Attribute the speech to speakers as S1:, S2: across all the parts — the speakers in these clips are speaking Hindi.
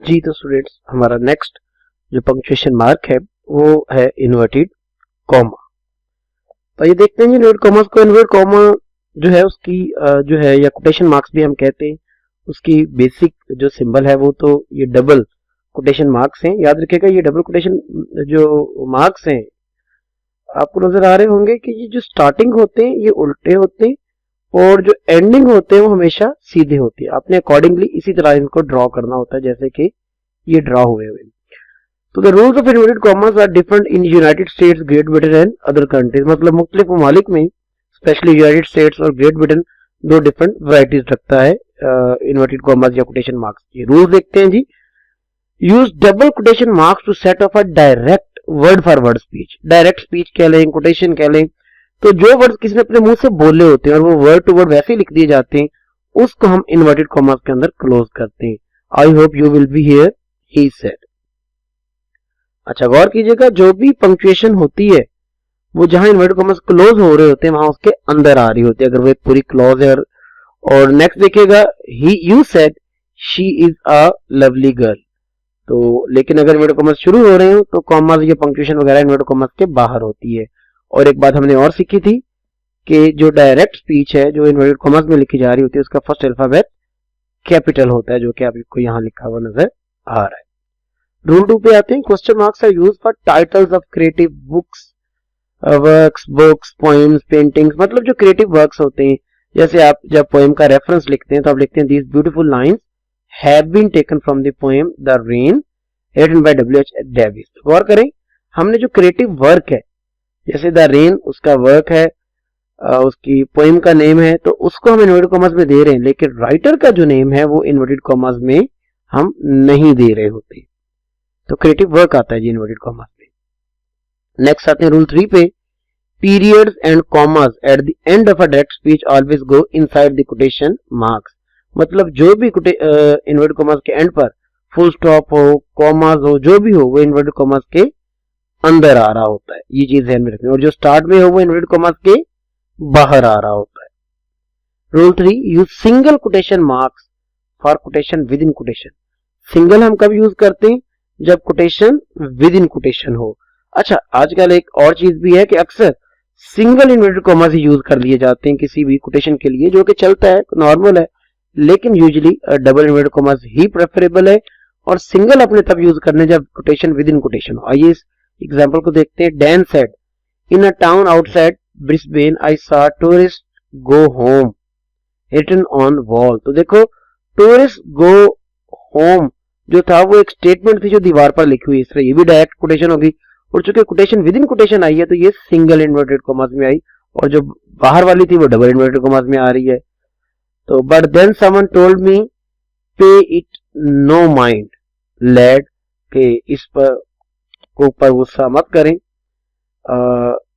S1: जी तो स्टूडेंट्स, हमारा नेक्स्ट जो पंक्चुएशन मार्क है वो है इन्वर्टेड कॉमा। तो ये देखते हैं जी, इन्वर्टेड कॉमा को इन्वर्टेड कॉमा जो है उसकी जो है या कोटेशन मार्क्स भी हम कहते हैं, उसकी बेसिक जो सिंबल है वो तो ये डबल कोटेशन मार्क्स हैं। याद रखिएगा, ये डबल कोटेशन जो मार्क्स हैं आपको नजर आ रहे होंगे कि ये जो स्टार्टिंग होते हैं ये उल्टे होते हैं और जो एंडिंग होते हैं वो हमेशा सीधे होते हैं। आपने अकॉर्डिंगली इसी तरह इनको ड्रॉ करना होता है जैसे कि ये ड्रॉ हुए हुए। तो the rules of inverted commas are different in United States, Great Britain and other countries. मतलब मुख्तलिफ ममालिक में स्पेशली यूनाइटेड स्टेट्स और ग्रेट ब्रिटेन दो डिफरेंट वैरायटीज रखता है इन्वर्टेड कॉमास या कोटेशन मार्क्स के। रूल्स देखते हैं जी। Use double quotation marks to set off a direct word for word speech. Direct speech कह लें, कोटेशन कह लें, तो जो वर्ड किसी ने अपने मुंह से बोले होते हैं और वो वर्ड टू वर्ड वैसे ही लिख दिए जाते हैं, उसको हम इन्वर्टेड कॉमास के अंदर क्लोज करते हैं। I hope you will be here, he said. अच्छा, गौर कीजिएगा, जो भी पंक्चुएशन होती है वो जहां इन्वर्टेड कॉमास क्लोज हो रहे होते हैं वहां उसके अंदर आ रही होती है, अगर वो एक पूरी क्लॉज है। और नेक्स्ट देखिएगा, he you said she is a lovely girl. तो लेकिन अगर इन्वर्टेड कॉमास शुरू हो रहे हो तो कॉमास या पंक्चुएशन वगैरह इन्वर्टेड कॉमास के बाहर होती है। और एक बात हमने और सीखी थी कि जो डायरेक्ट स्पीच है जो इन्वर्टेड कॉमास में लिखी जा रही होती है उसका फर्स्ट अल्फाबेट कैपिटल होता है, जो कि आपको यहाँ लिखा हुआ नजर आ रहा है। रूल 2 पे आते हैं। Question marks are used for titles of creative books, works, books, poems, paintings. मतलब जो क्रिएटिव वर्क्स होते हैं, जैसे आप जब पोएम का रेफरेंस लिखते हैं तो आप लिखते हैं these beautiful lines have been taken from the poem the rain written by W.H. Davies. गौर करें, हमने जो क्रिएटिव वर्क है जैसे द रेन उसका वर्क है, उसकी पोएम का नेम है, तो उसको हम इन्वर्टेड कॉमास में दे रहे हैं, लेकिन राइटर का जो नेम है वो इन्वर्टेड कॉमास में हम नहीं दे रहे होते। तो क्रिएटिव वर्क आता है जी इन्वर्टेड कॉमास में। नेक्स्ट आते हैं रूल 3 पे। Periods and commas eight the end of a direct speech always go inside the quotation marks. मतलब जो भी इन्वर्टेड कॉमास के एंड पर फुल स्टॉप हो, कॉमास हो, जो भी हो वो इन्वर्टेड कॉमास के अंदर आ रहा होता है। ये चीज ध्यान में रखनी है। और जो स्टार्ट में हो वो इन्वर्टेड कॉमास के बाहर आ रहा होता है। Rule 3, use single quotation marks for quotation with in quotation. Single हम कब यूज करते हैं? जब कोटेशन विद इन कोटेशन हो। अच्छा, आजकल एक और चीज भी है कि अक्सर सिंगल इन्वर्टेड कॉमास ही यूज कर लिए जाते हैं किसी भी कोटेशन के लिए, जो कि चलता है, नॉर्मल है, लेकिन यूजुअली डबल इन्वर्टेड कॉमास ही प्रेफरेबल है। और सिंगल अपने तब यूज करने जब कोटेशन विद इन कोटेशन हो। आइए इस एग्जांपल को देखते हैं। Dan said in a town outside Brisbane I saw tourist go home written on wall. तो देखो, टूरिस्ट गो होम जो था वो एक स्टेटमेंट थी जो दीवार पर लिखी हुई, इसलिए ये भी डायरेक्ट कोटेशन होगी। और चूंकि कोटेशन विद इन कोटेशन आई है तो ये सिंगल इन्वर्टेड कॉमास में आई, और जो बाहर वाली थी वो डबल इन्वर्टेड कॉमास में आ रही है। तो but then someone told me pay it no mind lead, के इस पर ऊपर गुस्सा मत करें।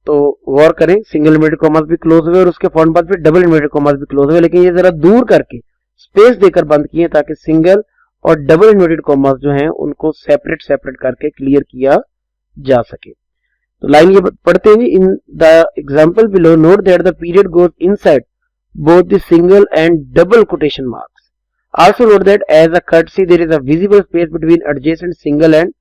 S1: तो गौर करें, सिंगल इन्वर्टेड कॉमास भी क्लोज हुए और उसके फौरन बाद फिर डबल इन्वर्टेड कॉमास भी क्लोज हुए, लेकिन ये जरा दूर करके स्पेस देकर बंद किए ताकि सिंगल और डबल इन्वर्टेड कॉमास जो हैं उनको सेपरेट सेपरेट करके क्लियर किया जा सके। तो लाइन ये पढ़ते हैं, in the example below note that the period goes inside both the single and double quotation marks. Also note that as a courtesy there is a visible space between adjacent single and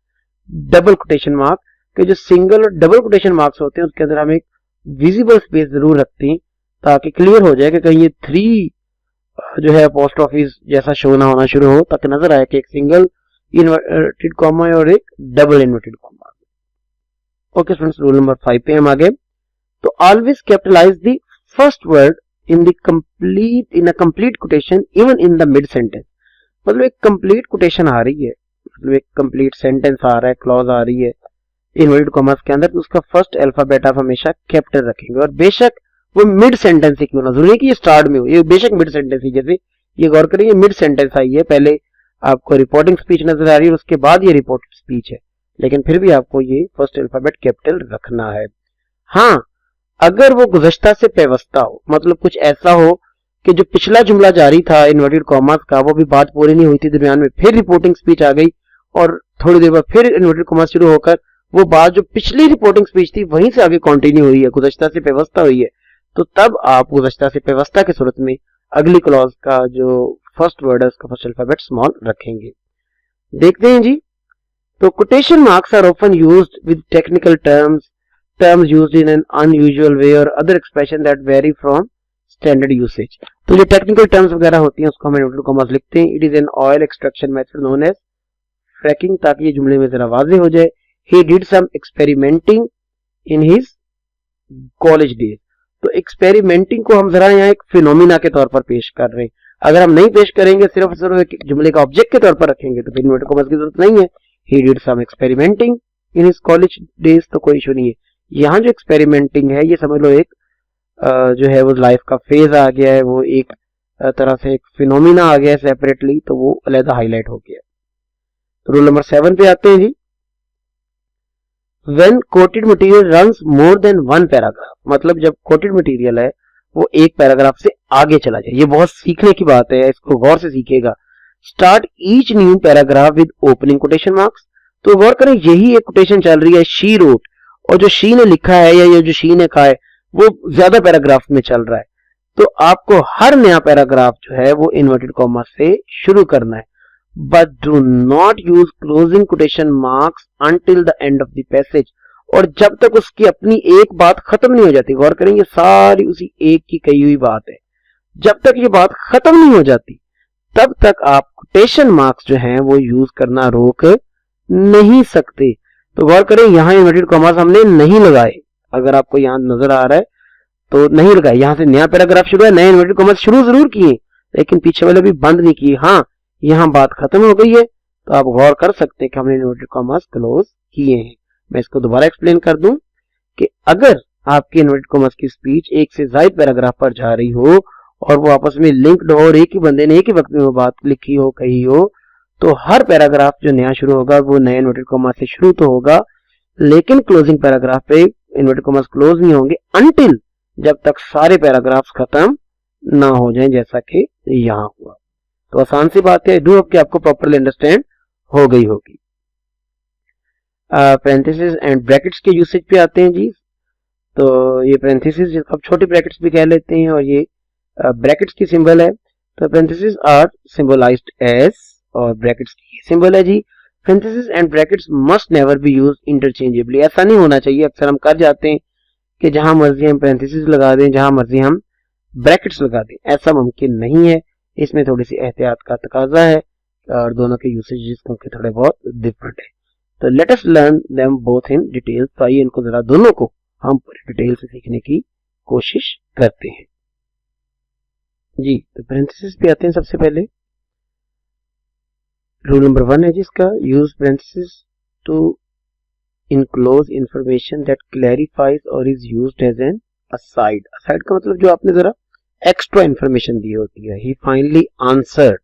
S1: double quotation mark, कि जो सिंगल और डबल कोटेशन मार्क्स होते हैं उसके अंदर हम एक विजिबल स्पेस जरूर रखते हैं ताकि क्लियर हो जाए कि कहीं ये 3 जो है पोस्ट ऑफिस जैसा शो ना होना शुरू हो, ताकि नजर आए कि एक सिंगल इन्वर्टेड कॉमा और एक double inverted comma. Okay students, rule number 5 पे हम आगे। तो always capitalise the first word in a complete quotation even in the mid sentence। मतलब एक complete quotation आ रही है, मतलब एक complete sentence आ रहा है, clause आ रही है इन्वर्टेड कॉमास के अंदर, तो उसका फर्स्ट अल्फाबेट आप हमेशा कैपिटल रखेंगे। और बेशक वो मिड सेंटेंस ही क्यों ना, जरूरी है कि ये स्टार्ट में हो, ये बेशक मिड सेंटेंस ही, जैसे ये गौर करें ये मिड सेंटेंस आई है, पहले आपको रिपोर्टिंग स्पीच नजर आ रही है और उसके बाद ये रिपोर्टेड स्पीच है, लेकिन फिर भी आपको ये फर्स्ट अल्फाबेट कैपिटल रखना है। हाँ, अगर वो गुज़श्ता से पेवस्ता हो, मतलब कुछ ऐसा हो कि जो पिछला जुमला जारी था इन्वर्टेड कॉमास का वो भी बात पूरी नहीं हुई थी, दरमियान में फिर रिपोर्टिंग स्पीच आ गई और थोड़ी देर बाद फिर इन्वर्टेड कॉमास शुरू होकर वो बात जो पिछली रिपोर्टिंग स्पीच थी वहीं से आगे कंटिन्यू हुई है, गुज़श्ता से पेवस्ता हुई है, तो तब आप गुज़श्ता से पेवस्ता की सूरत में अगली क्लॉज का जो फर्स्ट वर्ड है उसका फर्स्ट अल्फाबेट स्मॉल रखेंगे। देखते हैं जी। तो quotation marks are often used with technical terms used in an unusual way और other expression that vary from standard usage. तो जो टेक्निकल टर्म्स वगैरह होती हैं उसको हम इन्वर्टेड कॉमास लिखते हैं। It is an oil extraction method known as fracking, ताकि ये जुमले में जरा वाज़ेह हो जाए। He did some experimenting in his college days. तो एक्सपेरिमेंटिंग को हम जरा यहाँ एक फिनोमिना के तौर पर पेश कर रहे हैं। अगर हम नहीं पेश करेंगे, सिर्फ एक जुमले का ऑब्जेक्ट के तौर पर रखेंगे, तो फिर इन्वर्टेड कॉमास की जरूरत नहीं है। He did some experimenting in his college days, तो कोई इशू नहीं है। यहाँ जो एक्सपेरिमेंटिंग है ये समझ लो एक जो है वो लाइफ का फेज आ गया है, वो एक तरह से एक फिनोमिना आ गया है सेपरेटली, तो वो अलग हाईलाइट हो गया। तो रूल नंबर 7 पे आते हैं जी। When quoted material runs more than one paragraph, मतलब जब quoted material है वो एक पैराग्राफ से आगे चला जाए। ये बहुत सीखने की बात है, इसको गौर से सीखिएगा। Start each new paragraph with opening quotation marks. तो गौर करें, यही एक कोटेशन चल रही है, शी रोट, और जो शी ने लिखा है या ये जो शी ने कहा है वो ज्यादा पैराग्राफ में चल रहा है। तो आपको हर नया पैराग्राफ जो है वो इन्वर्टेड कॉमा से शुरू करना है। But do not use closing quotation marks until the end of the passage, और जब तक उसकी अपनी एक बात खत्म नहीं हो जाती। गौर करेंगे, सारी उसी एक की कही हुई बात है। जब तक ये बात खत्म नहीं हो जाती तब तक आप कोटेशन मार्क्स जो हैं वो यूज करना रोक नहीं सकते। तो गौर करें, यहाँ इन्वर्टेड कॉमास हमने नहीं लगाए। अगर आपको यहाँ नजर आ रहा है तो नहीं लगाए। यहाँ से नया पैराग्राफ शुरू है, नए इन्वर्टेड कॉमास शुरू जरूर किए लेकिन पीछे वाले भी बंद नहीं किए। हाँ, यहाँ बात खत्म हो गई है तो आप गौर कर सकते हैं कि हमने इन्वर्टेड कॉमास क्लोज किए हैं। मैं इसको दोबारा एक्सप्लेन कर दूं कि अगर आपके इन्वर्टेड कॉमास की स्पीच एक से ज्यादा पैराग्राफ पर जा रही हो और वो आपस में लिंक्ड हो और एक ही बंदे ने एक ही वक्त में वो बात लिखी हो, कही हो, तो हर पैराग्राफ जो नया शुरू होगा वो नए इन्वर्टेड कॉमास से शुरू तो होगा, लेकिन क्लोजिंग पैराग्राफ पे इन्वर्टेड कॉमास क्लोज नहीं होंगे अनटिल जब तक सारे पैराग्राफ्स खत्म ना हो जाएं, जैसा कि यहाँ हुआ। तो आसान सी बात है, डू होप कि आपको प्रॉपर्ली अंडरस्टैंड हो गई होगी। पैरेंथेसिस एंड ब्रैकेट्स के यूसेज पे आते हैं जी। तो ये पैरेंथेसिस जिसको आप छोटी ब्रैकेट्स भी कह लेते हैं और ये ब्रैकेट्स की सिंबल है। तो पैरेंथेसिस आर सिंबलाइज्ड एज, और ब्रैकेट्स की सिंबल है जी। Parenthesis and brackets must never be used interchangeably. ऐसा नहीं होना चाहिए, अक्सर हम कर जाते हैं कि जहां मर्जी हम पैरेंथेसिस लगा दें, जहां मर्जी हम ब्रैकेट्स लगा दें। ऐसा मुमकिन नहीं है, इसमें थोड़ी सी एहतियात का तकाजा है और दोनों के यूसेजेस के थोड़े बहुत डिफरेंट है। तो let us learn them both in detail. तो आइए इनको जरा दोनों को हम पूरी डिटेल से सीखने की कोशिश करते हैं जी। तो पैरेंथेसिस पे आते हैं सबसे पहले। रूल नंबर 1 है जिसका, use parenthesis to enclose information that clarifies और is used as an aside. Aside का मतलब जो आपने जरा एक्स्ट्रा इंफॉर्मेशन दी होती है। He finally answered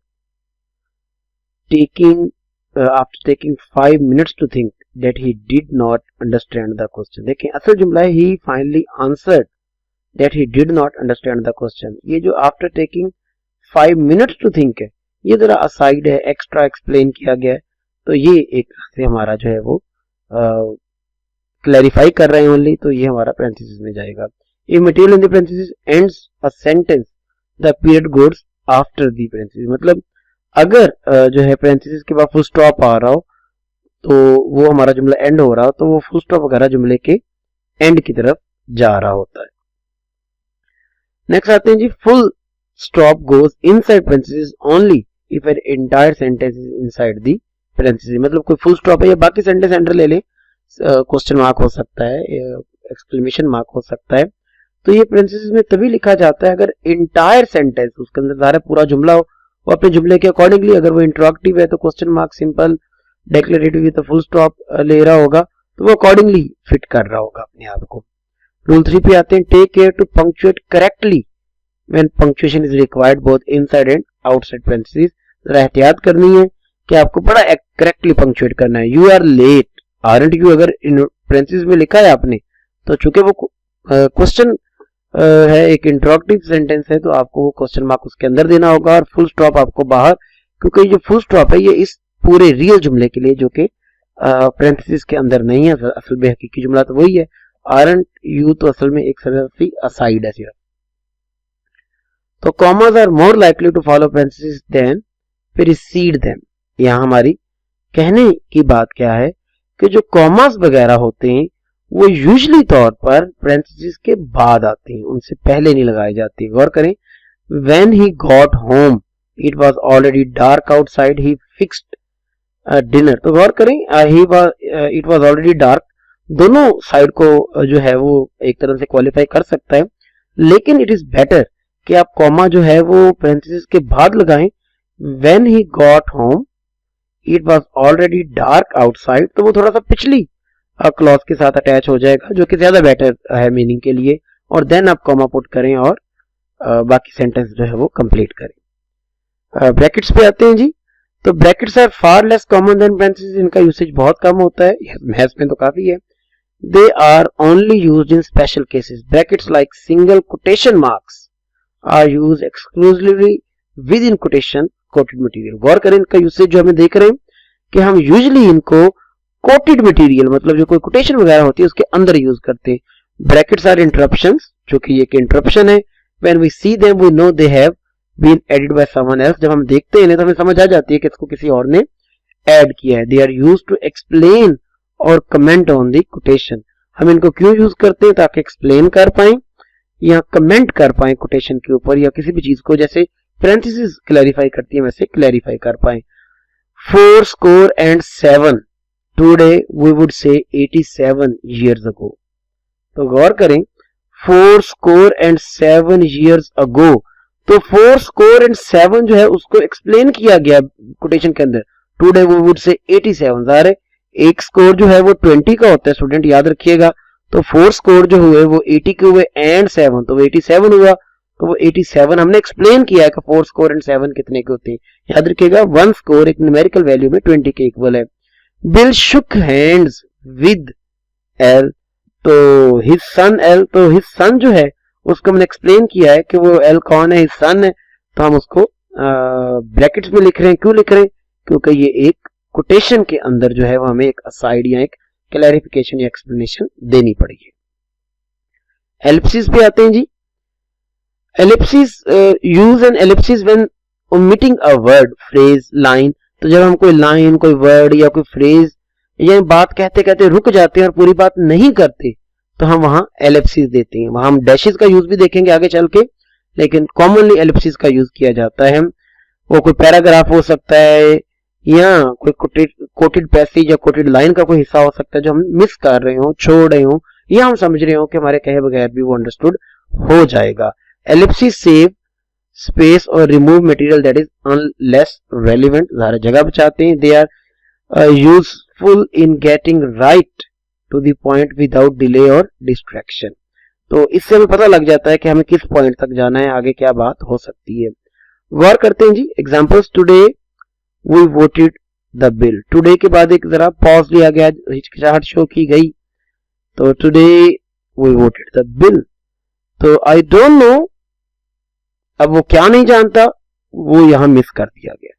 S1: after taking 5 minutes to think that he did not understand the question. देखें, असल जुमला है he finally answered that he did not understand the question. ये जो after taking 5 minutes to think है, ये जरा असाइड है, एक्स्ट्रा एक्सप्लेन किया गया है। तो ये एक से हमारा जो है वो क्लैरिफाई कर रहे हैं ओनली, तो ये हमारा पैरेंथेसिस में जाएगा। If material in the parenthesis ends a sentence, the period goes after the parenthesis। मतलब अगर जो है पैरेंथेसिस के बाद फुल स्टॉप आ रहा हो तो वो हमारा जुमला एंड हो रहा हो, तो वो फुल स्टॉप वगैरह जुमले के एंड की तरफ जा रहा होता है। नेक्स्ट आते हैं जी, full stop goes inside parenthesis only if an entire sentence is inside the parenthesis. मतलब कोई फुल स्टॉप है या बाकी सेंटेंस एंटर ले ले, क्वेश्चन मार्क हो सकता है, एक्सक्लेमेशन मार्क हो सकता है, तो ये पैरेंथेसिस में तभी लिखा जाता है अगर इंटायर सेंटेंस, उसके अंदर सारा पूरा जुमला हो, वो अपने जुमले के अकॉर्डिंगली, अगर वो इंटरोगेटिव है तो क्वेश्चन मार्क सिंपल, डिक्लेरेटिव है तो फुल स्टॉप ले रहा होगा, तो वो अकॉर्डिंगली फिट कर रहा होगा अपने आप को। रूल 3 पे आते हैं, take care to punctuate correctly when punctuation is required both inside and outside parenthesis. जरा एहतियात करनी है कि आपको बड़ा करेक्टली पंक्चुएट करना है। You are late, aren't you अगर पैरेंथेसिस में लिखा है आपने, तो चूंकि वो क्वेश्चन है, एक इंटरोगेटिव सेंटेंस है, तो आपको वो क्वेश्चन मार्क उसके अंदर देना होगा और फुल स्टॉप आपको बाहर, क्योंकि जो फुल स्टॉप है ये इस पूरे रियल जुमले के लिए जो कि पैरेंथेसिस के अंदर नहीं है। असल में हकीकी जुमला तो वही है, आरंट यू तो असल में एक तरह से असाइड है सिर्फ। तो commas are more likely to follow parenthesis than precede them. यहाँ हमारी कहने की बात क्या है कि जो कॉमास वगैरह होते हैं वो यूजुअली तौर पर पैरेंथेसिस के बाद आते हैं, उनसे पहले नहीं लगाए जाते। गौर करें, when he got home it was already dark outside, he fixed dinner। तो गौर करें, it was already dark, दोनों साइड को जो है वो एक तरह से क्वालिफाई कर सकता है, लेकिन इट इज बेटर कि आप कॉमा जो है वो पैरेंथेसिस के बाद लगाएं। when he got home it was already dark outside, तो वो थोड़ा सा पिछली क्लॉज के साथ अटैच हो जाएगा, जो कि ज्यादा बेटर है मीनिंग के लिए, और देन आप कॉमा पुट करें और बाकी सेंटेंस जो है वो कंप्लीट करें। ब्रैकेट्स पे आते हैं जी। तो brackets are far less common than parenthesis, इनका यूसेज बहुत कम होता है, मैथ्स में तो काफी है। They are only used in special cases. Brackets like single quotation marks are used exclusively within quotation quoted material. गौर करें, इनका यूसेज जो हमें देख रहे हैं कि हम यूजुअली इनको कोटेड मटेरियल, मतलब जो कोई कोटेशन वगैरह होती है उसके अंदर यूज करते हैं। ब्रैकेट्स आर इंटरप्शंस, जो कि एक इंटरप्शन है। When we see them we know they have been added by someone else। जब हम देखते हैं तो हमें समझ आ जाती है कि इसको किसी और ने ऐड किया है। They are used to explain और comment on the quotation। हम इनको क्यों यूज करते हैं? ताकि एक्सप्लेन कर पाएं या कमेंट कर पाएं कोटेशन के ऊपर, या किसी भी चीज को जैसे पैरेंथेसिस क्लैरिफाई करती है वैसे क्लैरिफाई कर पाएं। 4 score and 7 today we would say 87 years ago। तो गौर करें, 4 score and 7 years ago, तो 4 score and 7 जो है उसको एक्सप्लेन किया गया कोटेशन के अंदर। Today we would say 87। ज़ाहिर है एक स्कोर जो है वो 20 का होता है, स्टूडेंट याद रखिएगा। तो 4 स्कोर जो हुए वो 80 के हुए एंड 7, तो वो 87 हुआ। तो वो 87 हमने एक्सप्लेन किया है कि 4 स्कोर एंड 7 कितने के होते हैं। याद रखिएगा 1 स्कोर एक न्यूमेरिकल वैल्यू में 20 के इक्वल है। Bill shook hands with Al, तो हिज सन एल, तो हिज सन जो है उसको हमने एक्सप्लेन किया है कि वो एल कौन है, हिज सन है। तो हम उसको ब्रैकेट्स में लिख रहे हैं। क्यों लिख रहे हैं? क्योंकि ये एक कोटेशन के अंदर जो है वो हमें एक असाइड या एक क्लैरिफिकेशन या एक्सप्लेनेशन देनी पड़ेगी। एलिप्सिस पे आते हैं जी। Ellipsis, use an ellipsis when omitting a word, phrase, line. तो जब हम कोई लाइन, कोई वर्ड या कोई फ्रेज या बात कहते कहते रुक जाते हैं और पूरी बात नहीं करते, तो हम वहां एलिप्सिस देते हैं। वहां हम डैशेस का यूज भी देखेंगे आगे चल के, लेकिन कॉमनली एलिप्सिस का यूज किया जाता है। वो कोई पैराग्राफ हो सकता है या कोई कोटेड पैसेज या कोटेड लाइन का कोई हिस्सा हो सकता है जो हम मिस कर रहे हो, छोड़ रहे हो, या हम समझ रहे हो कि हमारे कहे बगैर भी वो अंडरस्टूड हो जाएगा। एलिप्सिस सेव स्पेस और remove material that is unless relevant, ज़्यादा जगह बचाते हैं। They are useful in getting right to the point without delay और डिस्ट्रैक्शन। तो इससे हमें पता लग जाता है कि हमें किस पॉइंट तक जाना है, आगे क्या बात हो सकती है। गौर करते हैं जी। Examples, today we voted the bill. Today के बाद एक जरा पॉज लिया गया, हिचकिचाहट शो की गई। तो today we voted the bill, तो आई डोंट नो, अब वो क्या नहीं जानता वो यहां मिस कर दिया गया।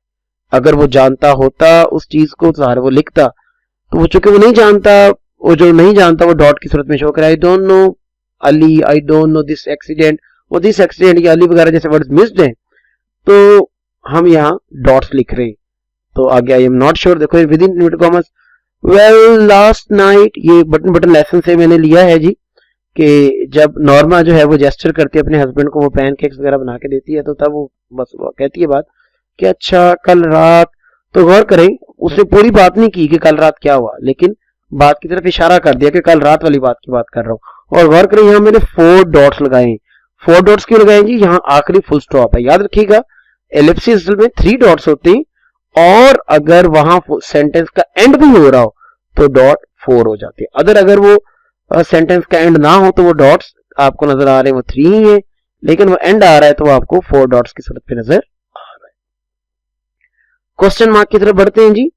S1: अगर वो जानता होता उस चीज को तो वो लिखता, तो वो चूंकि वो नहीं जानता, वो जो नहीं जानता वो डॉट की सूरत में शो करे। I don't know Ali, I don't know this accident, वो दिस एक्सीडेंट या अली वगैरह जैसे वर्ड्स मिस्ड हैं, तो हम यहाँ डॉट्स लिख रहे हैं। तो आगे आई एम नॉट श्योर, देखो with in inverted commerce. Well last night, ये बटन लेसन से मैंने लिया है जी, कि जब नॉर्मा जो है वो जेस्चर करती है अपने हस्बैंड को, वो पैनकेक्स वगैरह बना के देती है, तो तब वो बस वो कहती है बात कि अच्छा कल रात। तो गौर करें, उसने पूरी बात नहीं की कि कल रात क्या हुआ, लेकिन बात की तरफ इशारा कर दिया कि कल रात वाली बात की बात कर रहा हूं। और गौर करें, यहाँ मैंने 4 डॉट्स लगाए हैं। 4 डॉट्स क्यों लगाए जी? यहाँ आखिरी फुल स्टॉप है। याद रखिएगा एलिप्सिस असल में 3 डॉट्स होते हैं, और अगर वहां सेंटेंस का एंड भी हो रहा हो तो डॉट 4 हो जाते हैं। अगर वो सेंटेंस का एंड ना हो तो वो डॉट्स आपको नजर आ रहे हैं वो 3 ही है, लेकिन वो एंड आ रहा है तो वो आपको 4 डॉट्स की सूरत पे नजर आ रहा है। क्वेश्चन मार्क की तरफ बढ़ते हैं जी।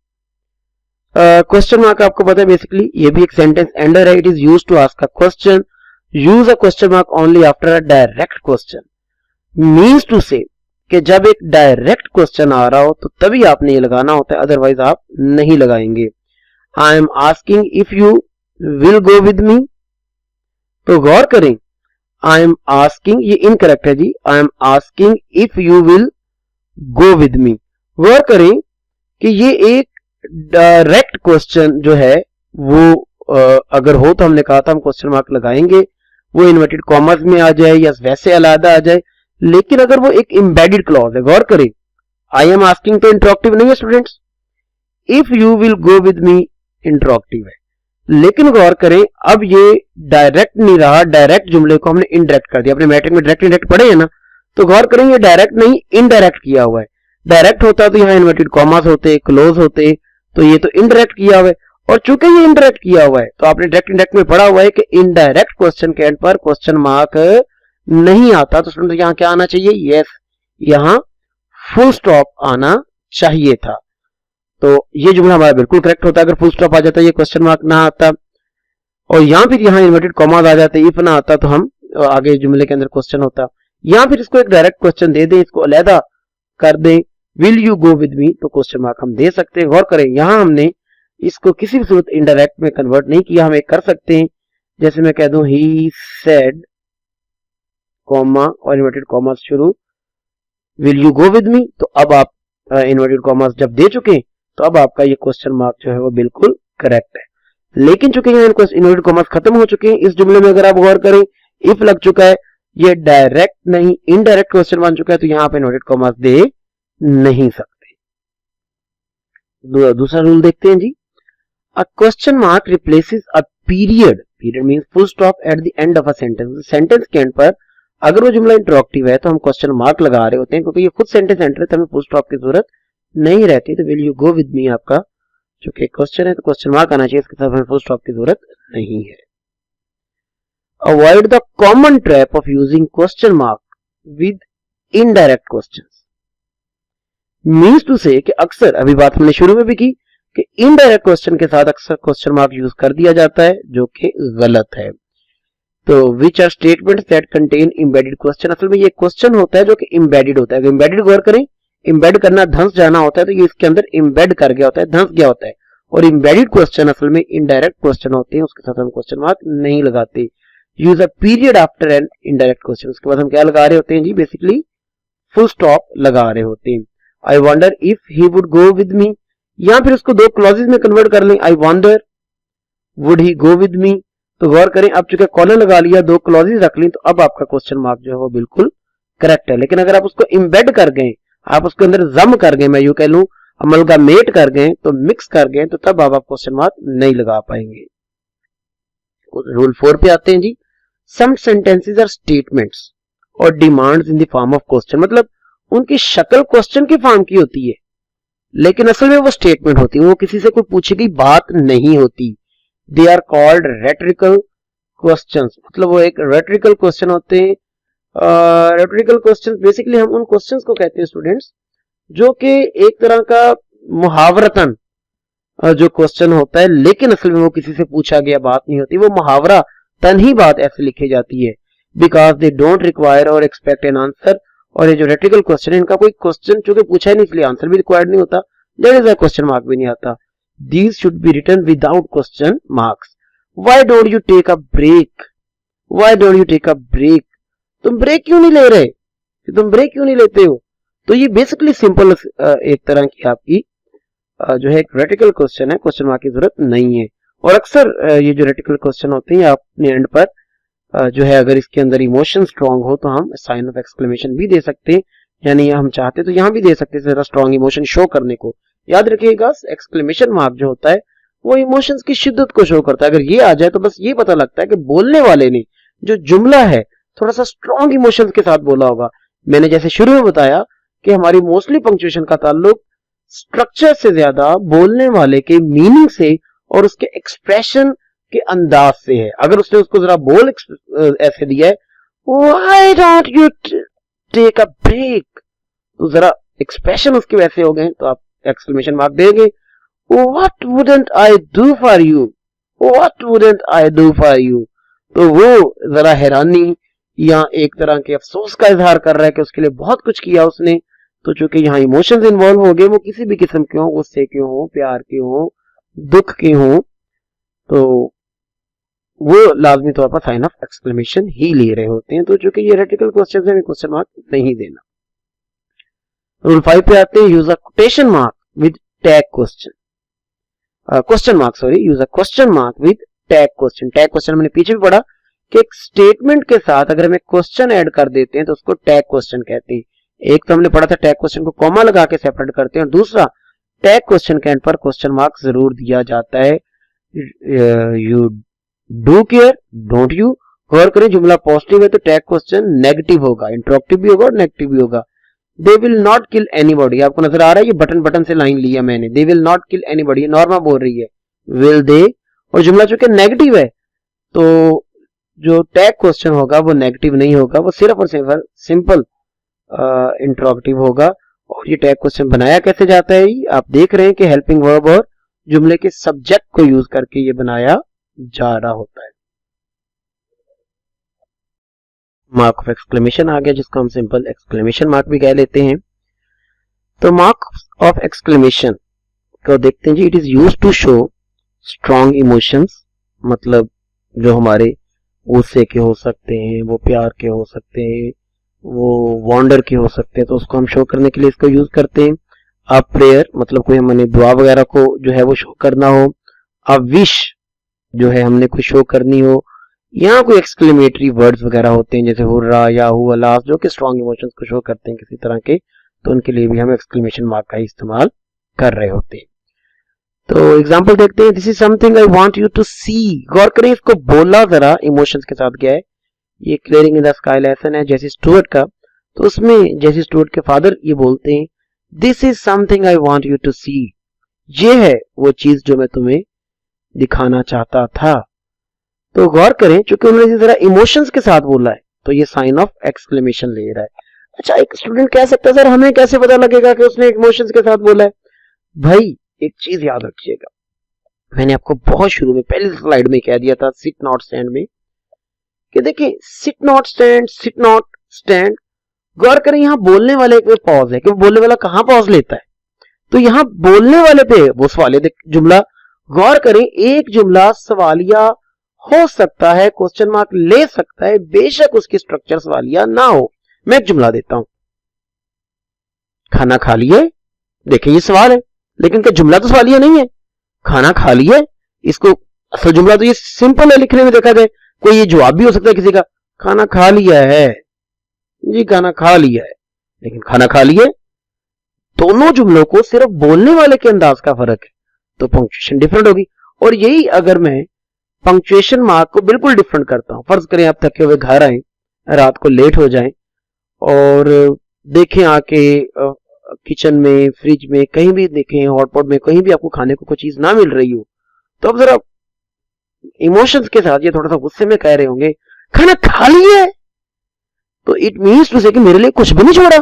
S1: क्वेश्चन मार्क आपको पता है बेसिकली ये भी एक सेंटेंस एंडर है। It is used to ask a question. Use a question mark only after a direct question. Means to say कि जब एक डायरेक्ट क्वेश्चन आ रहा हो तो तभी आपने ये लगाना होता है, अदरवाइज आप नहीं लगाएंगे। I am asking if you will go with me. तो गौर करें, आई एम आस्किंग ये इनकरेक्ट है जी। I am asking if you will go with me. गौर करें कि ये एक डायरेक्ट क्वेश्चन जो है वो अगर हो तो हमने कहा था हम क्वेश्चन मार्क लगाएंगे, वो इन्वर्टेड कॉमर्स में आ जाए या वैसे अलग आ जाए। लेकिन अगर वो एक एम्बेडेड क्लॉज है, गौर करें, आई एम आस्किंग तो इंटरॉक्टिव नहीं है students, if you will go with me interrogative है, लेकिन गौर करें अब ये डायरेक्ट नहीं रहा, डायरेक्ट जुमले को हमने इनडायरेक्ट कर दिया। अपने मैट्रिक में डायरेक्ट इनडायरेक्ट पढ़े है ना, तो गौर करें ये डायरेक्ट नहीं इनडायरेक्ट किया हुआ है। डायरेक्ट होता तो यहाँ इन्वर्टेड कॉमास होते, क्लोज होते, तो ये तो इनडायरेक्ट किया हुआ है। और चूंकि ये इनडायरेक्ट किया हुआ है तो आपने डायरेक्ट इनडायरेक्ट में पढ़ा हुआ है कि इनडायरेक्ट क्वेश्चन के एंड पर क्वेश्चन मार्क नहीं आता, तो स्टूडेंट यहाँ क्या आना चाहिए, यस, यहाँ फुल स्टॉप आना चाहिए था। तो ये जुमला हमारा बिल्कुल करेक्ट होता अगर फुल स्टॉप आ जाता, ये क्वेश्चन मार्क ना आता, और यहाँ फिर यहाँ इन्वर्टेड कॉमास आ जाते, इफ ना आता तो हम आगे जुमले के अंदर क्वेश्चन होता। यहाँ फिर इसको एक डायरेक्ट क्वेश्चन दे दें, इसको अलहदा कर दें, will you go with me, तो क्वेश्चन मार्क हम दे सकते हैं। गौर करें यहाँ हमने इसको किसी भी सूरत इनडायरेक्ट में कन्वर्ट नहीं किया, हम एक कर सकते हैं, जैसे मैं कह दूं ही सेड कॉमा और इन्वर्टेड कॉमास शुरू, will you go with me, तो अब आप इन्वर्टेड कॉमास जब दे चुके तो अब आपका ये क्वेश्चन मार्क जो है वो बिल्कुल करेक्ट है। लेकिन चूंकि यहाँ इन्वर्टेड कॉमास खत्म हो चुके हैं, इस जुमले में अगर आप गौर करें इफ लग चुका है, ये डायरेक्ट नहीं इनडायरेक्ट क्वेश्चन बन चुका है, तो यहाँ आप इन्वर्टेड कॉमास दे नहीं सकते। दूसरा रूल देखते हैं जी, a question mark replaces a period, period means full stop at the end of a sentence. Sentence के एंड पर अगर वो जुमला इंटरॉक्टिव है तो हम क्वेश्चन मार्क लगा रहे होते हैं, क्योंकि ये खुद सेंटेंस एंटर है तो हमें फुल स्टॉप की जरूरत नहीं रहती। तो विल यू गो विद मी आपका चूंकि क्वेश्चन है तो क्वेश्चन मार्क आना चाहिए, इसके साथ हमें फुल स्टॉप की जरूरत नहीं है। Avoid the common trap of using question mark with indirect questions, means to say कि अक्सर, अभी बात हमने शुरू में भी की कि इनडायरेक्ट क्वेश्चन के साथ अक्सर क्वेश्चन मार्क यूज कर दिया जाता है, जो कि गलत है। तो which are statements that contain embedded question, असल में ये क्वेश्चन होता है जो कि एम्बेडेड होता है। अगर एम्बेडेड गौर करें, एम्बेड करना धंस जाना होता है, तो ये इसके अंदर एम्बेड कर गया होता है, धंस गया होता है। और एम्बेडेड क्वेश्चन असल में इनडायरेक्ट क्वेश्चन होते हैं, उसके साथ हम क्वेश्चन मार्क नहीं लगाते। Use a period after an indirect question, उसके बाद हम क्या लगा रहे होते हैं जी, बेसिकली फुल स्टॉप लगा रहे होते हैं। I wonder if he would go with मी, या फिर उसको दो क्लॉजेस में कन्वर्ट कर लें, I wonder would he go with me, तो गौर करें अब चूंकि कॉलर लगा लिया, दो क्लॉजेस रख ली, तो अब आपका क्वेश्चन मार्क जो है वो बिल्कुल करेक्ट है। लेकिन अगर आप उसको इम्बेड कर गए, आप उसके अंदर जम कर गए, मैं यूं कह लूं अमलगामेट कर गए, तो मिक्स कर गए, तो तब आप क्वेश्चन मार्क नहीं लगा पाएंगे। रूल 4 पे आते हैं जी, सम सेंटेंसेस आर स्टेटमेंट्स और demands in the form of question, मतलब उनकी शक्ल क्वेश्चन की फॉर्म की होती है, लेकिन असल में वो स्टेटमेंट होती है, वो किसी से कोई पूछी गई बात नहीं होती। दे आर कॉल्ड रेटरिकल क्वेश्चंस, मतलब वो एक रेटरिकल क्वेश्चन होते हैं। रेटरिकल क्वेश्चंस बेसिकली हम उन क्वेश्चंस को कहते हैं स्टूडेंट्स जो कि एक तरह का मुहावरतन जो क्वेश्चन होता है, लेकिन असल में वो किसी से पूछा गया बात नहीं होती, वो मुहावरा तन ही बात ऐसे लिखी जाती है, बिकॉज दे डोंट रिक्वायर और एक्सपेक्ट एन आंसर। और ये जो रेटरिकल क्वेश्चन है, इनका कोई क्वेश्चन चूंकि पूछा ही नहीं, इसलिए आंसर भी रिक्वायर्ड नहीं होता, there is a question mark भी नहीं आता। These should be written without question marks. Why don't you take a break, why don't you take a break, तुम ब्रेक क्यों नहीं ले रहे, तुम ब्रेक क्यों नहीं लेते हो। तो ये बेसिकली सिंपल एक तरह की आपकी जो है एक रेटरिकल क्वेश्चन है, क्वेश्चन मार्क की जरूरत नहीं है। और अक्सर ये जो रेटरिकल क्वेश्चन होते हैं, आप अपने एंड पर जो है अगर इसके अंदर इमोशन स्ट्रांग हो तो हम साइन ऑफ एक्सक्लेमेशन भी दे सकते हैं, यानी हम चाहते तो यहाँ भी दे सकते हैं जरा स्ट्रांग इमोशन शो करने को। याद रखिएगा एक्सक्लेमेशन मार्क जो होता है वो इमोशंस की शिद्दत को शो करता है। अगर ये आ जाए तो बस ये पता लगता है कि बोलने वाले ने जो जुमला है थोड़ा सा स्ट्रांग इमोशंस के साथ बोला होगा। मैंने जैसे शुरू में बताया कि हमारी मोस्टली पंक्चुएशन का ताल्लुक स्ट्रक्चर से ज्यादा बोलने वाले के मीनिंग से और उसके एक्सप्रेशन के अंदाज से है। अगर उसने उसको जरा बोल ऐसे दिया है, why don't you take a break, तो जरा एक्सप्रेशन उसके वैसे हो गए तो आप एक्सक्लेमेशन मार्क देंगे। What wouldn't I do for you, what wouldn't I do for you, तो वो जरा हैरानी या एक तरह के अफसोस का इजहार कर रहा है कि उसके लिए बहुत कुछ किया उसने। तो चूंकि यहाँ इमोशंस इन्वॉल्व हो गए, वो किसी भी किस्म के हो, गुस्से के हो, प्यार के हो, दुख के हो, तो वो लाजमी तौर पर साइन ऑफ एक्सक्लेमेशन ही ले रहे होते हैं। तो चूंकि ये रेटरिकल क्वेश्चन है, क्वेश्चन मार्क नहीं देना। रूल 5 पे आते हैं, use a quotation mark with tag question. Question mark, sorry, use a question mark with tag question. Tag question हमने पीछे भी पढ़ा कि एक स्टेटमेंट के साथ अगर हम एक क्वेश्चन ऐड कर देते हैं तो उसको टैग क्वेश्चन कहते हैं। एक तो हमने पढ़ा था टैग क्वेश्चन को कॉमा लगा के सेपरेट करते हैं, और दूसरा टैग क्वेश्चन के एंड पर क्वेश्चन मार्क जरूर दिया जाता है। You do care, don't you. गौर करें, जुमला पॉजिटिव है तो टैग क्वेश्चन नेगेटिव होगा, इंटरोगेटिव भी होगा और नेगेटिव भी होगा। They will not kill anybody, आपको नजर आ रहा है ये बटन से लाइन लिया मैंने। दे will not kill anybody, Norma बोल रही है, विल दे। और जुमला चूंकि नेगेटिव है तो जो टैग क्वेश्चन होगा वो नेगेटिव नहीं होगा, वो सिर्फ और सिर्फ सिंपल इंटरोगेटिव होगा। और ये टैग क्वेश्चन बनाया कैसे जाता है, आप देख रहे हैं कि हेल्पिंग वर्ब और जुमले के सब्जेक्ट को यूज करके ये बनाया जा रहा होता है। मार्क ऑफ एक्सक्लेमेशन आ गया, जिसको हम सिंपल एक्सक्लेमेशन मार्क भी कह लेते हैं। तो मार्क ऑफ एक्सक्लेमेशन को देखते हैं जी। It is used to show strong emotions, मतलब जो हमारे गुस्से के हो सकते हैं, वो प्यार के हो सकते हैं, वो वॉन्डर के हो सकते हैं, तो उसको हम शो करने के लिए इसको यूज करते हैं। अ प्रेयर, मतलब कोई हमने दुआ वगैरह को जो है वो शो करना हो। अ विश, जो है हमने कोई शो करनी हो। यहाँ कोई एक्सक्लेमेटरी वर्ड्स वगैरह होते हैं जैसे हुर्रा या हु अलास, जो कि स्ट्रॉन्ग इमोशंस को शो करते हैं किसी तरह के, तो उनके लिए भी हम एक्सक्लेमेशन मार्क का इस्तेमाल कर रहे होते हैं। तो एग्जांपल देखते हैं। This is something I want you to see. गौर करें, इसको बोला जरा इमोशंस के साथ गया है। ये clearing in the sky lesson है जेसी स्टुअर्ट का, तो उसमें जेसी स्टुअर्ट के फादर ये बोलते हैं, this is something I want you to see, ये है वो चीज जो मैं तुम्हें दिखाना चाहता था। तो गौर करें, चूंकि उन्होंने इसी तरह इमोशंस के साथ बोला है तो ये साइन ऑफ एक्सक्लेमेशन ले रहा है। अच्छा, एक स्टूडेंट कह सकता है सर हमें कैसे पता लगेगा कि उसने इमोशंस के साथ बोला है? भाई एक चीज याद रखिएगा, मैंने आपको बहुत शुरू में पहली स्लाइड में कह दिया था सिट नॉट स्टैंड में, कि देखिए sit not stand, sit not stand. गौर करें, यहाँ बोलने वाले पे पॉज है कि बोलने वाला कहाँ पॉज लेता है, तो यहाँ बोलने वाले पे वो सवालिया जुमला। गौर करें, एक जुमला सवालिया हो सकता है, क्वेश्चन मार्क ले सकता है, बेशक उसकी स्ट्रक्चर सवालिया ना हो। मैं एक जुमला देता हूं, खाना खा लिए। देखिए ये सवाल है, लेकिन क्या जुमला तो सवालिया नहीं है। खाना खा लिए, इसको असल जुमला तो ये सिंपल है लिखने में, देखा जाए कोई ये जवाब भी हो सकता है किसी का, खाना खा लिया है जी, खाना खा लिया है, लेकिन खाना खा लिए। दोनों जुमलों को सिर्फ बोलने वाले के अंदाज का फर्क है, तो पंक्चुएशन डिफरेंट होगी। और यही अगर मैं पंक्चुएशन मार्क को बिल्कुल डिफरेंट करता हूं, फर्ज करें आप थके हुए घर आए, रात को लेट हो जाएं और देखें आके किचन में, फ्रिज में, कहीं भी देखें, हॉटपॉट में, कहीं भी आपको खाने को कोई चीज ना मिल रही हो, तो अब जरा इमोशंस के साथ ये थोड़ा सा गुस्से में कह रहे होंगे, खाना खा लिया है, तो इट मीन्स टू से कि मेरे लिए कुछ भी नहीं छोड़ा,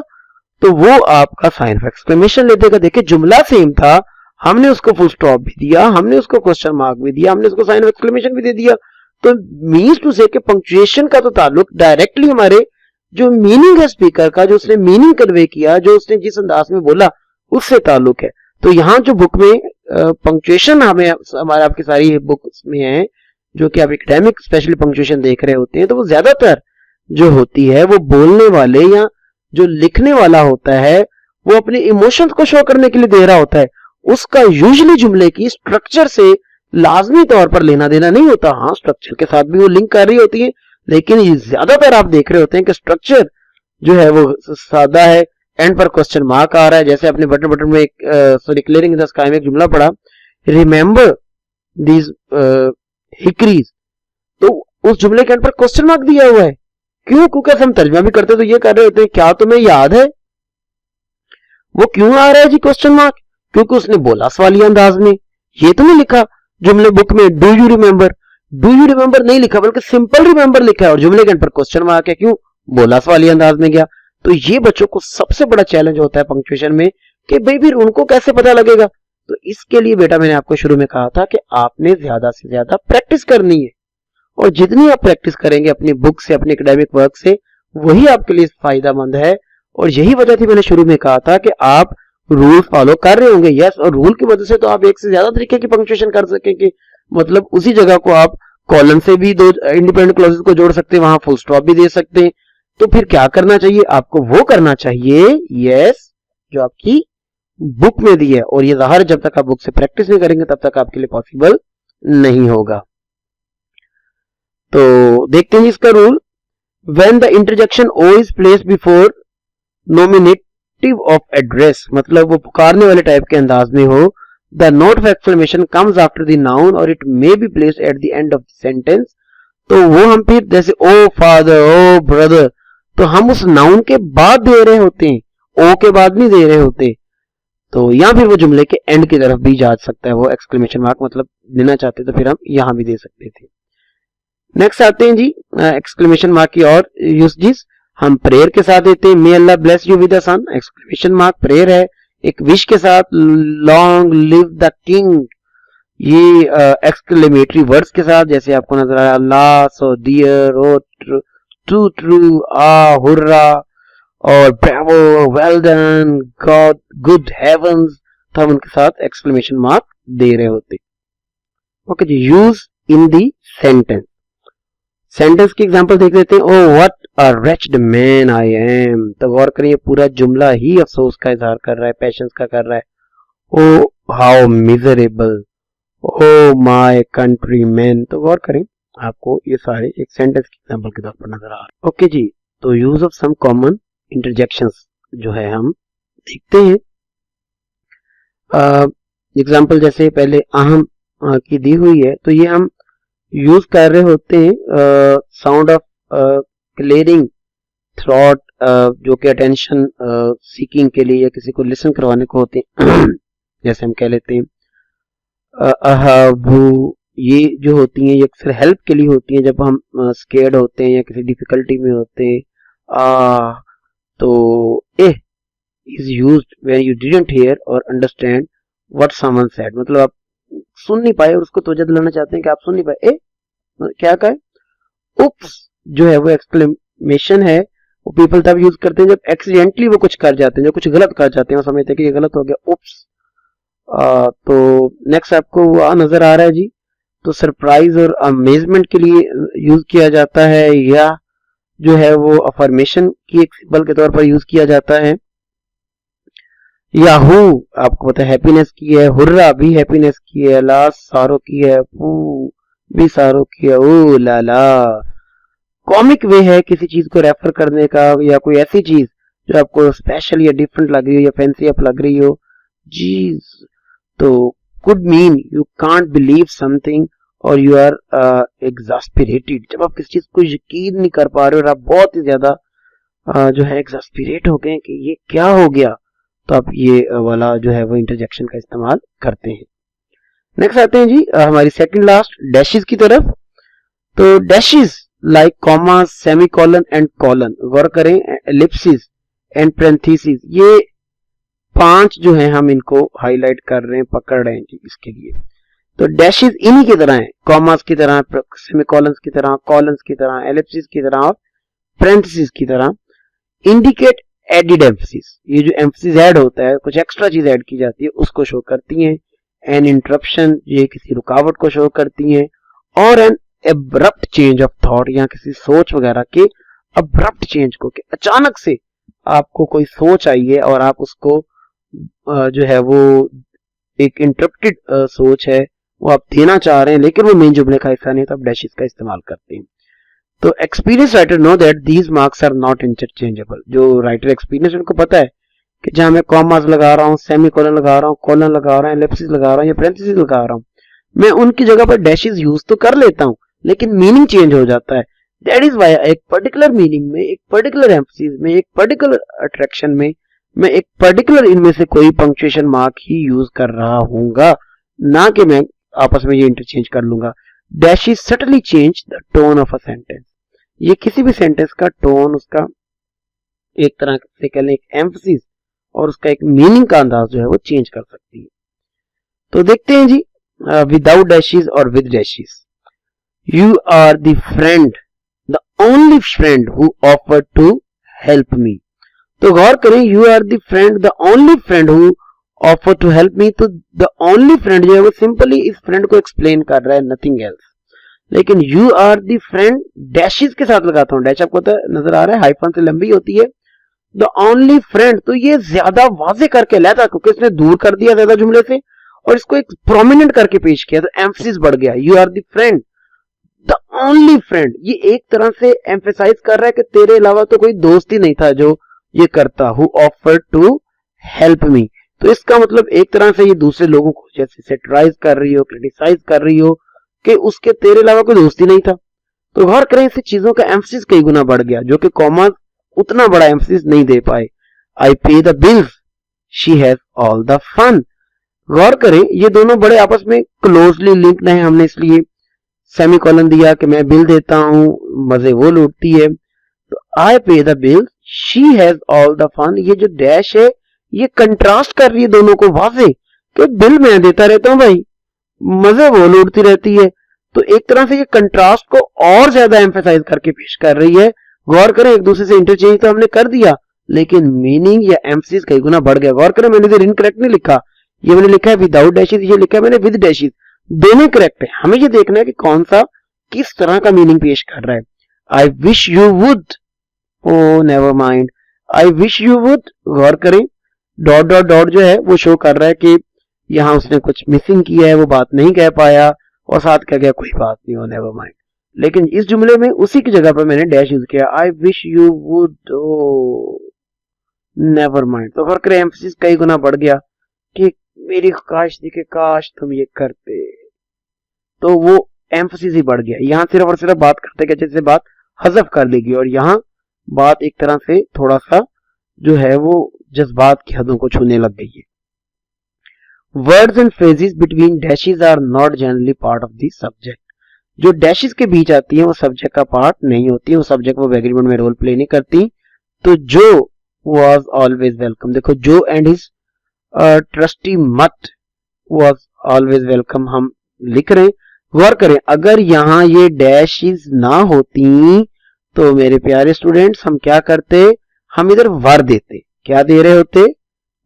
S1: तो वो आपका साइन ऑफ एक्सक्लेमेशन ले देगा। देखिए जुमला सेम था, हमने उसको फुल स्टॉप भी दिया, हमने उसको क्वेश्चन मार्क भी दिया, हमने उसको साइन ऑफ एक्सक्लेमेशन भी दे दिया, तो मीन्स टू से कि पंक्चुएशन का तो ताल्लुक डायरेक्टली हमारे जो मीनिंग है स्पीकर का, जो उसने मीनिंग कन्वे किया, जो उसने जिस अंदाज में बोला, उससे ताल्लुक है। तो यहाँ जो बुक में पंक्चुएशन हमें हमारे आपकी सारी बुक्स में है, जो कि आप एकेडमिक स्पेशली पंक्चुएशन देख रहे होते हैं, तो वो ज्यादातर जो होती है वो बोलने वाले या जो लिखने वाला होता है वो अपने इमोशंस को शो करने के लिए दे रहा होता है। उसका यूजुअली जुमले की स्ट्रक्चर से लाजमी तौर पर लेना देना नहीं होता। हाँ, स्ट्रक्चर के साथ भी वो लिंक कर रही होती है, लेकिन ज्यादातर आप देख रहे होते हैं कि स्ट्रक्चर जो है वो सादा है, एंड पर क्वेश्चन मार्क आ रहा है। जैसे अपने बटन में sorry clearing in the sky में एक जुमला पढ़ा, रिमेंबर दीज हिकरीज, तो उस जुमले के एंड पर क्वेश्चन मार्क दिया हुआ है। क्यों? क्योंकि हम तर्जमा भी करते तो ये कर रहे होते हैं, क्या तुम्हें याद है? वो क्यों आ रहा है जी क्वेश्चन मार्क? क्योंकि उसने बोला सवालिया अंदाज में। ये तो नहीं लिखा जुमले बुक में do you remember, do you remember नहीं लिखा, बल्कि सिंपल रिमेंबर लिखा है और जुमले के एंड पर क्वेश्चन मार्क है। क्यों? बोला सवालिया अंदाज में गया। तो ये बच्चों को सबसे बड़ा चैलेंज होता है पंक्चुएशन में कि भाई फिर उनको कैसे पता लगेगा। तो इसके लिए बेटा मैंने आपको शुरू में कहा था कि आपने ज्यादा से ज्यादा प्रैक्टिस करनी है, और जितनी आप प्रैक्टिस करेंगे अपनी बुक से, अपने एकेडमिक वर्क से, वही आपके लिए फायदेमंद है। और यही वजह थी मैंने शुरू में कहा था कि आप रूल फॉलो कर रहे होंगे। यस, और रूल की वजह से तो आप एक से ज्यादा तरीके की पंक्चुएशन कर सकेंगे। मतलब उसी जगह को आप कॉलन से भी दो इंडिपेंडेंट क्लॉजेस को जोड़ सकते हैं, वहां फुल स्टॉप भी दे सकते हैं। तो फिर क्या करना चाहिए आपको? वो करना चाहिए यस जो आपकी बुक में दी है, और ये ज़ाहिर जब तक आप बुक से प्रैक्टिस नहीं करेंगे तब तक आपके लिए पॉसिबल नहीं होगा। तो देखते हैं इसका rule. When the interjection O is placed before nominative of address, मतलब वो पुकारने वाले टाइप के अंदाज में हो, the note of exclamation comes after the noun और it may be placed at the end of the sentence. तो वो हम फिर जैसे ओ फादर, ओ ब्रदर, तो हम उस नाउन के बाद दे रहे होते हैं, ओ के बाद नहीं दे रहे होते। तो या फिर वो जुमले के एंड की तरफ भी जा सकता है वो एक्सक्लेमेशन मार्क, मतलब देना चाहते तो फिर हम यहां भी दे सकते थे। नेक्स्ट आते हैं जी एक्सक्लेमेशन मार्क की और यूसेज। हम प्रेयर के साथ देते हैं, may Allah bless you with the son, exclamation mark prayer है। एक विश के साथ, लॉन्ग लिव द किंग, ये एक्सक्लेमेटरी वर्ड्स के साथ, जैसे आपको नजर आया Allah, so dear, O too true, ah hurrah, और bravo, well done, God, good heavens, तो हम उनके साथ एक्सक्लेमेशन मार्क दे रहे होते। ओके जी, use in the sentence. Sentence की एग्जांपल देख लेते हैं। O what a रेच्ड man I am, तो गौर करिए पूरा जुमला ही अफसोस का इजहार कर रहा है, पैशंस का कर रहा है। O how miserable, O my countryman, तो गौर करें आपको ये सारे एक सेंटेंस की एग्जांपल के तौर पर नजर आ रहे हैं। ओके जी, तो use of some common interjections जो है हम देखते हैं। एग्जांपल जैसे पहले अहम की दी हुई है, तो ये हम यूज कर रहे होते हैं साउंड ऑफ क्लियरिंग थ्रॉट, जो कि अटेंशन सीकिंग के लिए या किसी को लिसन करवाने को होते हैं। जैसे हम कह लेते हैं अहबू, ये जो होती हैं ये अक्सर हेल्प के लिए होती हैं जब हम स्केर्ड होते हैं या किसी डिफिकल्टी में होते हैं। तो eh is used when you didn't hear और अंडरस्टैंड व्हाट समवन सेड, मतलब आप सुन नहीं पाए और उसको तवज्जो दिलाना चाहते हैं कि आप सुन नहीं पाए। ए क्या कहे, उप्स जो है वो एक्सक्लेमेशन है, वो पीपल तब यूज करते हैं जब एक्सीडेंटली वो कुछ कर जाते हैं, जब कुछ गलत कर जाते हैं, वो समझते हैं कि ये गलत हो गया, उप्स। तो नेक्स्ट आपको वो नजर आ रहा है जी, तो सरप्राइज और अमेजमेंट के लिए यूज किया जाता है, या जो है वो अफर्मेशन की एक सिंबल के तौर पर यूज किया जाता है। याहू आपको पता है हैप्पीनेस की है, हुर्रा भी हैप्पीनेस की है, लास्ट सारो की है, पू भी सारो की है, ओ लाला। कॉमिक वे है किसी चीज को रेफर करने का, या कोई ऐसी चीज जो आपको स्पेशल या डिफरेंट लग रही हो या फैंसी अप लग रही हो जी। तो could mean you can't believe something और यू आर एग्जास्पिरेटेड, जब आप किसी चीज को यकीन नहीं कर पा रहे और आप बहुत ही ज्यादा जो है एग्जास्पिरेट हो गए कि ये क्या हो गया, तो आप ये वाला जो है वो इंटरजेक्शन का इस्तेमाल करते हैं। नेक्स्ट आते हैं जी हमारी सेकंड लास्ट डैशेस की तरफ। तो dashes like comma, semicolon and colon, गौर करें एलिप्सिस एंड पैरेंथेसिस, ये 5 जो है हम इनको हाईलाइट कर रहे हैं, पकड़ रहे हैं जी इसके लिए। तो डैशेस इन्हीं की तरह है, कॉमास की तरह, सेमीकोलंस की तरह, कॉलंस की तरह, एलिप्सिस की तरह और पैरेंथेसिस की तरह। इंडिकेट एडिड एम्फसिस, ये जो एम्फसिस ऐड होता है, कुछ एक्स्ट्रा चीज ऐड की जाती है, उसको शो करती हैं। एन इंटरप्शन, ये किसी रुकावट को शो करती हैं। और an abrupt change of thought, या किसी सोच वगैरह के अब्रप्ट चेंज को, कि अचानक से आपको कोई सोच आई है और आप उसको जो है वो एक इंटरप्टेड सोच है वो आप देना चाह रहे हैं, लेकिन वो मेन जुमले का हिस्सा नहीं है, तो आप डैशेस का इस्तेमाल करते हैं। तो experience writer know that these marks are not interchangeable, जो राइटर एक्सपीरियंस उनको पता है कि जहां मैं कॉमास लगा रहा हूँ, सेमीकोलन लगा रहा हूँ, कोलन लगा रहा हूँ, एलिप्सिस लगा रहा हूँ या पैरेंथेसिस लगा रहा हूँ, मैं उनकी जगह पर डैशेस यूज तो कर लेता हूँ लेकिन मीनिंग चेंज हो जाता है। दैट इज वाई एक पर्टिकुलर मीनिंग में, एक पर्टिकुलर एम्फसिस में, एक पर्टिकुलर अट्रैक्शन में मैं एक पर्टिकुलर इनमें से कोई पंक्चुएशन मार्क ही यूज कर रहा हूँगा, ना कि मैं आपस में ये इंटरचेंज कर लूंगा। Dashes subtly change the tone of a sentence, ये किसी भी सेंटेंस का टोन, उसका एक तरह से कह लें एक एम्फसिस और उसका एक मीनिंग का अंदाज जो है वो चेंज कर सकती है। तो देखते हैं जी विदाउट डैशेस और with dashes. You are the friend, the only friend who offered to help me, तो गौर करें you are the friend, the only friend who offer to help me, तो द ओनली फ्रेंड जो है वो सिंपली इस फ्रेंड को एक्सप्लेन कर रहा है, नथिंग एल्स। लेकिन you are the friend dashes के साथ लगाता हूं, डैश आपको नजर आ रहा है हाइफन से लंबी होती है, द ओनली फ्रेंड, तो ये ज्यादा वाजे करके लाता क्योंकि इसने दूर कर दिया ज्यादा जुमले से और इसको एक प्रोमिनेंट करके पेश किया, तो एम्फसिस बढ़ गया। You are the friend, the only friend, ये एक तरह से एम्फेसाइज कर रहा है कि तेरे अलावा तो कोई दोस्त ही नहीं था जो ये करता, who offered to help me. तो इसका मतलब एक तरह से ये दूसरे लोगों को जैसे सेटराइज कर रही हो, क्रिटिसाइज कर रही हो कि उसके तेरे अलावा कोई दोस्त ही नहीं था। तो गौर करें, इससे चीजों का एम्फसिस कई गुना बढ़ गया जो कि कॉमा उतना बड़ा एम्फसिस नहीं दे पाए। I pay the bills, she has all the fun. गौर करें, ये दोनों बड़े आपस में क्लोजली लिंक्ड हैं, हमने इसलिए सेमीकोलन दिया कि मैं बिल देता हूं, मजे वो लूटती है। तो I pay the bills, she has all the fun, ये जो डैश है ये कंट्रास्ट कर रही है दोनों को वाजे कि बिल मैं देता रहता हूं भाई, मजे वो लूटती रहती है। तो एक तरह से ये कंट्रास्ट को और ज्यादा एम्फेसाइज करके पेश कर रही है। गौर करें, एक दूसरे से इंटरचेंज तो हमने कर दिया लेकिन मीनिंग या एम्फसिस कई गुना बढ़ गया। गौर करें, मैंने इधर इनकरेक्ट नहीं लिखा, ये मैंने लिखा है विदाउट डैशेस, ये लिखा है मैंने विद डैशेस, दोनों करेक्ट है। हमें ये देखना है कि कौन सा किस तरह का मीनिंग पेश कर रहा है। I wish you would, O never mind, I wish you would. गौर करें, डॉट डॉट डॉट जो है वो शो कर रहा है कि यहाँ उसने कुछ मिसिंग किया है, वो बात नहीं कह पाया और साथ कह गया कोई बात नहीं हो, नेवर माइंड। लेकिन इस जुमले में उसी की जगह पर मैंने डैश यूज किया, I wish you would, O never mind. तो गौर करें, एम्फसिस कई गुना बढ़ गया कि मेरी काश थी कि काश तुम ये करते, तो वो एम्फसिस ही बढ़ गया। यहाँ सिर्फ और सिर्फ बात करते कहते से बात हजफ कर दी गई और यहाँ बात एक तरह से थोड़ा सा जो है वो जज्बात की हदों को छूने लग गई है। Words and phrases between dashes are not generally part of the subject. जो डैशेस के बीच आती है वो सब्जेक्ट का पार्ट नहीं होती है, वो सब्जेक्ट वो एग्रीमेंट में रोल प्ले नहीं करती। तो जो वाज ऑलवेज वेलकम, देखो जो एंड हिज ट्रस्टी मत वाज ऑलवेज वेलकम हम लिख रहे हैं। गौर करें, अगर यहाँ ये डैशेस ना होती तो मेरे प्यारे स्टूडेंट्स हम क्या करते, हम इधर वर देते, क्या दे रहे होते,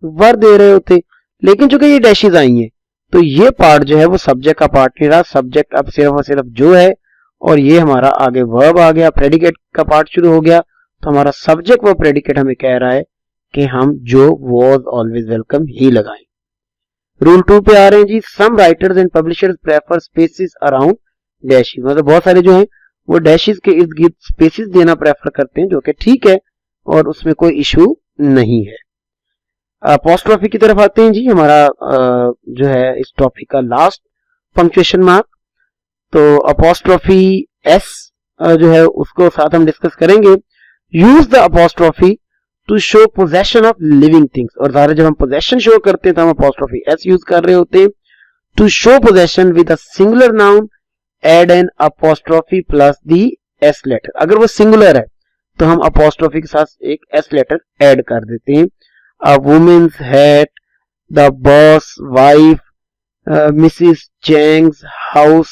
S1: वर दे रहे होते। लेकिन चूंकि ये डैशेस आई हैं तो ये पार्ट जो है वो सब्जेक्ट का पार्ट नहीं रहा, सब्जेक्ट अब सिर्फ और सिर्फ जो है और ये हमारा आगे वर्ब आ गया, प्रेडिकेट का पार्ट शुरू हो गया। तो हमारा सब्जेक्ट व प्रेडिकेट हमें कह रहा है कि हम जो वाज ऑलवेज वेलकम ही लगाएं। रूल 2 पे आ रहे हैं जी, some writers and publishers prefer spaces around dashes, मतलब बहुत सारे जो हैं वो डैशेस के इर्द गिर्द स्पेसेस देना प्रेफर करते हैं, जो कि ठीक है और उसमें कोई इशू नहीं है। अपोस्ट्रोफी की तरफ आते हैं जी, हमारा जो है इस टॉपिक का लास्ट पंक्चुएशन मार्क। तो अपोस्ट्रोफी एस जो है उसको साथ हम डिस्कस करेंगे। Use the apostrophe to show possession of living things, और ज़ाहिर जब हम पोजेशन शो करते हैं तो हम अपोस्ट्रोफी एस यूज कर रहे होते हैं। To show possession with a singular noun add an apostrophe plus the S letter, अगर वो सिंगुलर है तो हम अपोस्ट्रोफी के साथ एक एस लेटर ऐड कर देते हैं। A woman's hat, the boss, wife, Mrs. Chang's house।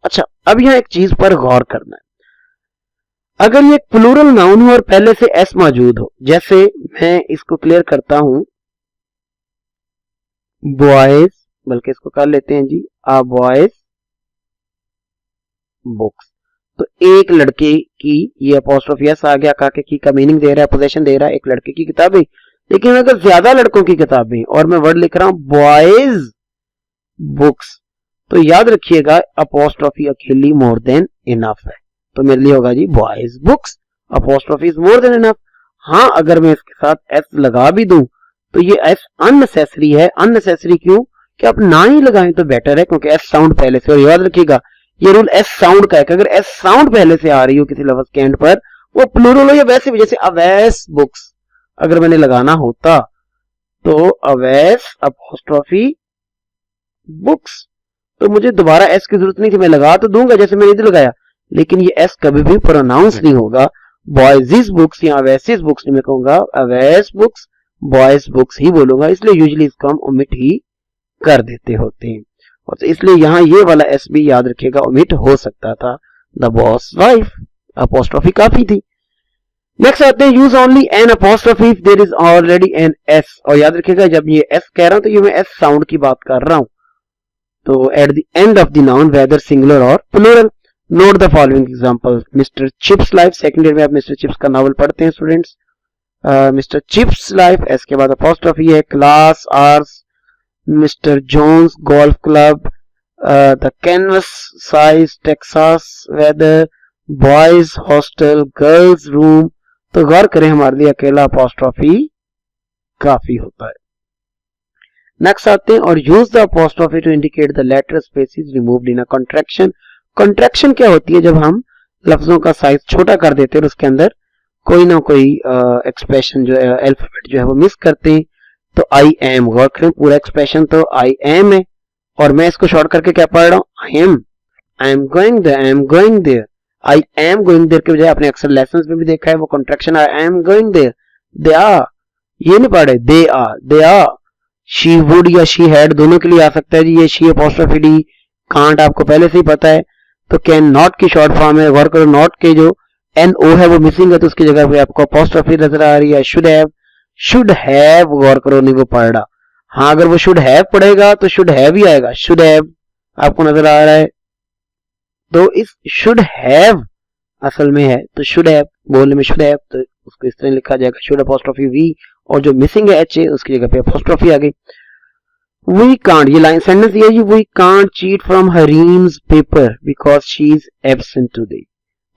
S1: अच्छा, अब यहाँ एक चीज पर गौर करना है, अगर ये प्लूरल नाउन हो और पहले से एस मौजूद हो, जैसे मैं इसको क्लियर करता हूं, बॉयज, बल्कि इसको कर लेते हैं जी, आ बॉयज बुक्स, तो एक लड़के की ये अपोस्ट्रोफी एस आ गया, काके की का मीनिंग दे रहा है, पोजेशन दे रहा है, एक लड़के की किताबें। लेकिन अगर ज्यादा लड़कों की किताबें और मैं वर्ड लिख रहा हूं बॉयज बुक्स, तो याद रखिएगा अपोस्ट्रोफी अकेली मोर देन इनफ है, तो मेरे लिए होगा जी boys books, apostrophe is more than enough. हाँ, अगर मैं इसके साथ एस लगा भी दूं तो ये एस अननेसेसरी है। अननेसेसरी क्यों, कि आप ना ही लगाएं तो बेटर है, क्योंकि एस साउंड पहले से, और याद रखिएगा ये रूल एस साउंड का है कि अगर एस साउंड पहले से आ रही हो किसी लफ्ज के एंड पर, वो प्लूरल हो या वैसे भी, जैसे अवैस बुक्स अगर मैंने लगाना होता तो अवैस अपोस्ट्रोफी बुक्स, तो मुझे दोबारा एस की जरूरत नहीं थी, मैं लगा तो दूंगा जैसे मैंने इधर लगाया, लेकिन ये एस कभी भी प्रोनाउंस नहीं होगा। बॉयज बुक्स या अवैसिस बुक्स नहीं, मैं कहूंगा अवैस बुक्स, बॉयज बुक्स ही बोलूंगा, इसलिए यूजुअली इसको हम ओमिट ही कर देते होते हैं, और तो इसलिए यहाँ ये वाला एस भी याद रखिएगा ओमिट हो सकता था। द बॉस वाइफ, अपोस्ट्रोफी काफी थी। नेक्स्ट आते हैं, use only an apostrophe if there is already an S, और याद रखिएगा जब ये एस कह रहा हूं तो ये मैं एस साउंड की बात कर रहा हूं, तो at the end of the noun whether singular और plural. Note the following example, Mr Chips life, second year में आप मिस्टर चिप्स का नावल पढ़ते हैं students, Mr Chips life, S के बाद अपॉस्ट्रोफी है, class hours, Mr Jones golf club, the canvas size, Texas weather, boys hostel, girls room. तो गौर करें हमारे लिए अकेला अपॉस्ट्रोफी काफी होता है। नेक्स्ट आते हैं, और use the apostrophe to indicate the letter spaces removed in a contraction. Contraction क्या होती है? जब हम लफ्जों का साइज छोटा कर देते हैं और उसके अंदर कोई ना कोई एक्सप्रेशन जो है, अल्फाबेट जो है वो मिस करते हैं। तो आई एम, गौर करें पूरा एक्सप्रेशन तो आई एम है, और मैं इसको शॉर्ट करके क्या पढ़ रहा हूं? I am going there, I am going there. I am going there के बजाय आपने अक्सर लेसन्स में भी देखा है वो contraction I am going there, they are, ये नहीं पढ़े, दे आर। शी वुड या शी हैड दोनों के लिए आ सकता है जी, ये शी अपॉस्ट्रोफी डी, कांट आपको पहले से ही पता है। तो कैन नॉट की शॉर्ट फॉर्म है, गौर करो नॉट के जो एन ओ है वो मिसिंग है, तो उसकी जगह पे आपको अपॉस्ट्रोफी नजर आ रही है। शुड हैव गौर करो नहीं वो पढ़ रहा। हाँ, अगर वो शुड हैव पढ़ेगा तो शुड हैव ही आएगा, शुड हैव आपको नजर आ रहा है। तो इस शुड हैव असल में है, तो शुड हैव बोलने में शुड हैव, तो उसको इस तरह लिखा जाएगा शुड अपॉस्ट्रोफी वी, और जो मिसिंग है एच ए उसकी जगह पे अपॉस्ट्रोफी आ गई। वी कांट, ये लाइन सेंटेंस ये है, we can't cheat from Hareem's paper because she is absent today.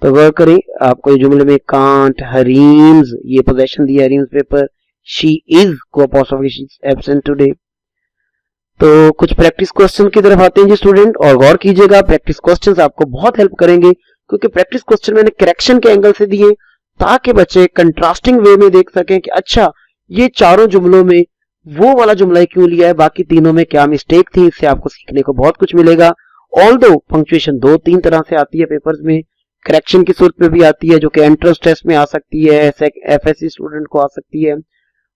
S1: तो गौर करें आपको ये जुमले में कांट, हरीम्स, ये पोजेशन दिया हरीम्स पेपर, शी इज को apostrophe she is absent today. तो कुछ प्रैक्टिस क्वेश्चन की तरफ आते हैं जी स्टूडेंट, और गौर कीजिएगा प्रैक्टिस क्वेश्चंस आपको बहुत हेल्प करेंगे, क्योंकि प्रैक्टिस क्वेश्चन मैंने करेक्शन के एंगल से दिए ताकि बच्चे कंट्रास्टिंग वे में देख सकें कि अच्छा ये चारों जुमलों में वो वाला जुमला क्यों लिया है, बाकी तीनों में क्या मिस्टेक थी। इससे आपको सीखने को बहुत कुछ मिलेगा। ऑल्दो पंक्चुएशन 2-3 तरह से आती है पेपर्स में, करेक्शन की सूरत में भी आती है जो कि एंट्रेंस टेस्ट में आ सकती है, एफएससी स्टूडेंट को आ सकती है,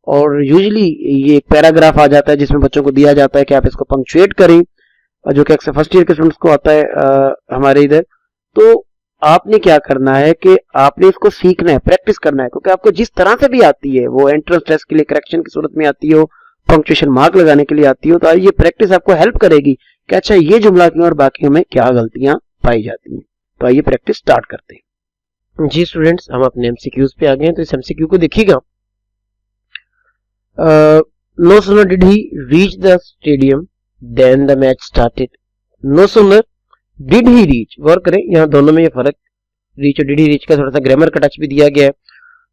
S1: और यूजुअली ये एक पैराग्राफ आ जाता है जिसमें बच्चों को दिया जाता है कि आप इसको पंक्चुएट करें, जो कि अक्सर फर्स्ट ईयर के स्टूडेंट्स को आता है हमारे इधर। तो आपने क्या करना है कि आपने इसको सीखना है, प्रैक्टिस करना है, क्योंकि आपको जिस तरह से भी आती है वो एंट्रेंस टेस्ट के लिए करेक्शन की सूरत में आती हो, पंक्चुएशन मार्क लगाने के लिए आती हो, तो ये प्रैक्टिस आपको हेल्प करेगी कि अच्छा ये जुमला क्यों और बाकी में क्या गलतियां पाई जाती हैं। तो आइए प्रैक्टिस स्टार्ट करते हैं जी स्टूडेंट्स। हम अपने एमसीक्यूज पे आ गए हैं, तो इस एमसीक्यू को देखिएगा। No sooner did he reach the stadium than the match started. No sooner did he reach, गौर करें यहाँ दोनों में ये फर्क, रीच और डिड ही रीच का थोड़ा सा ग्रामर का टच भी दिया गया है।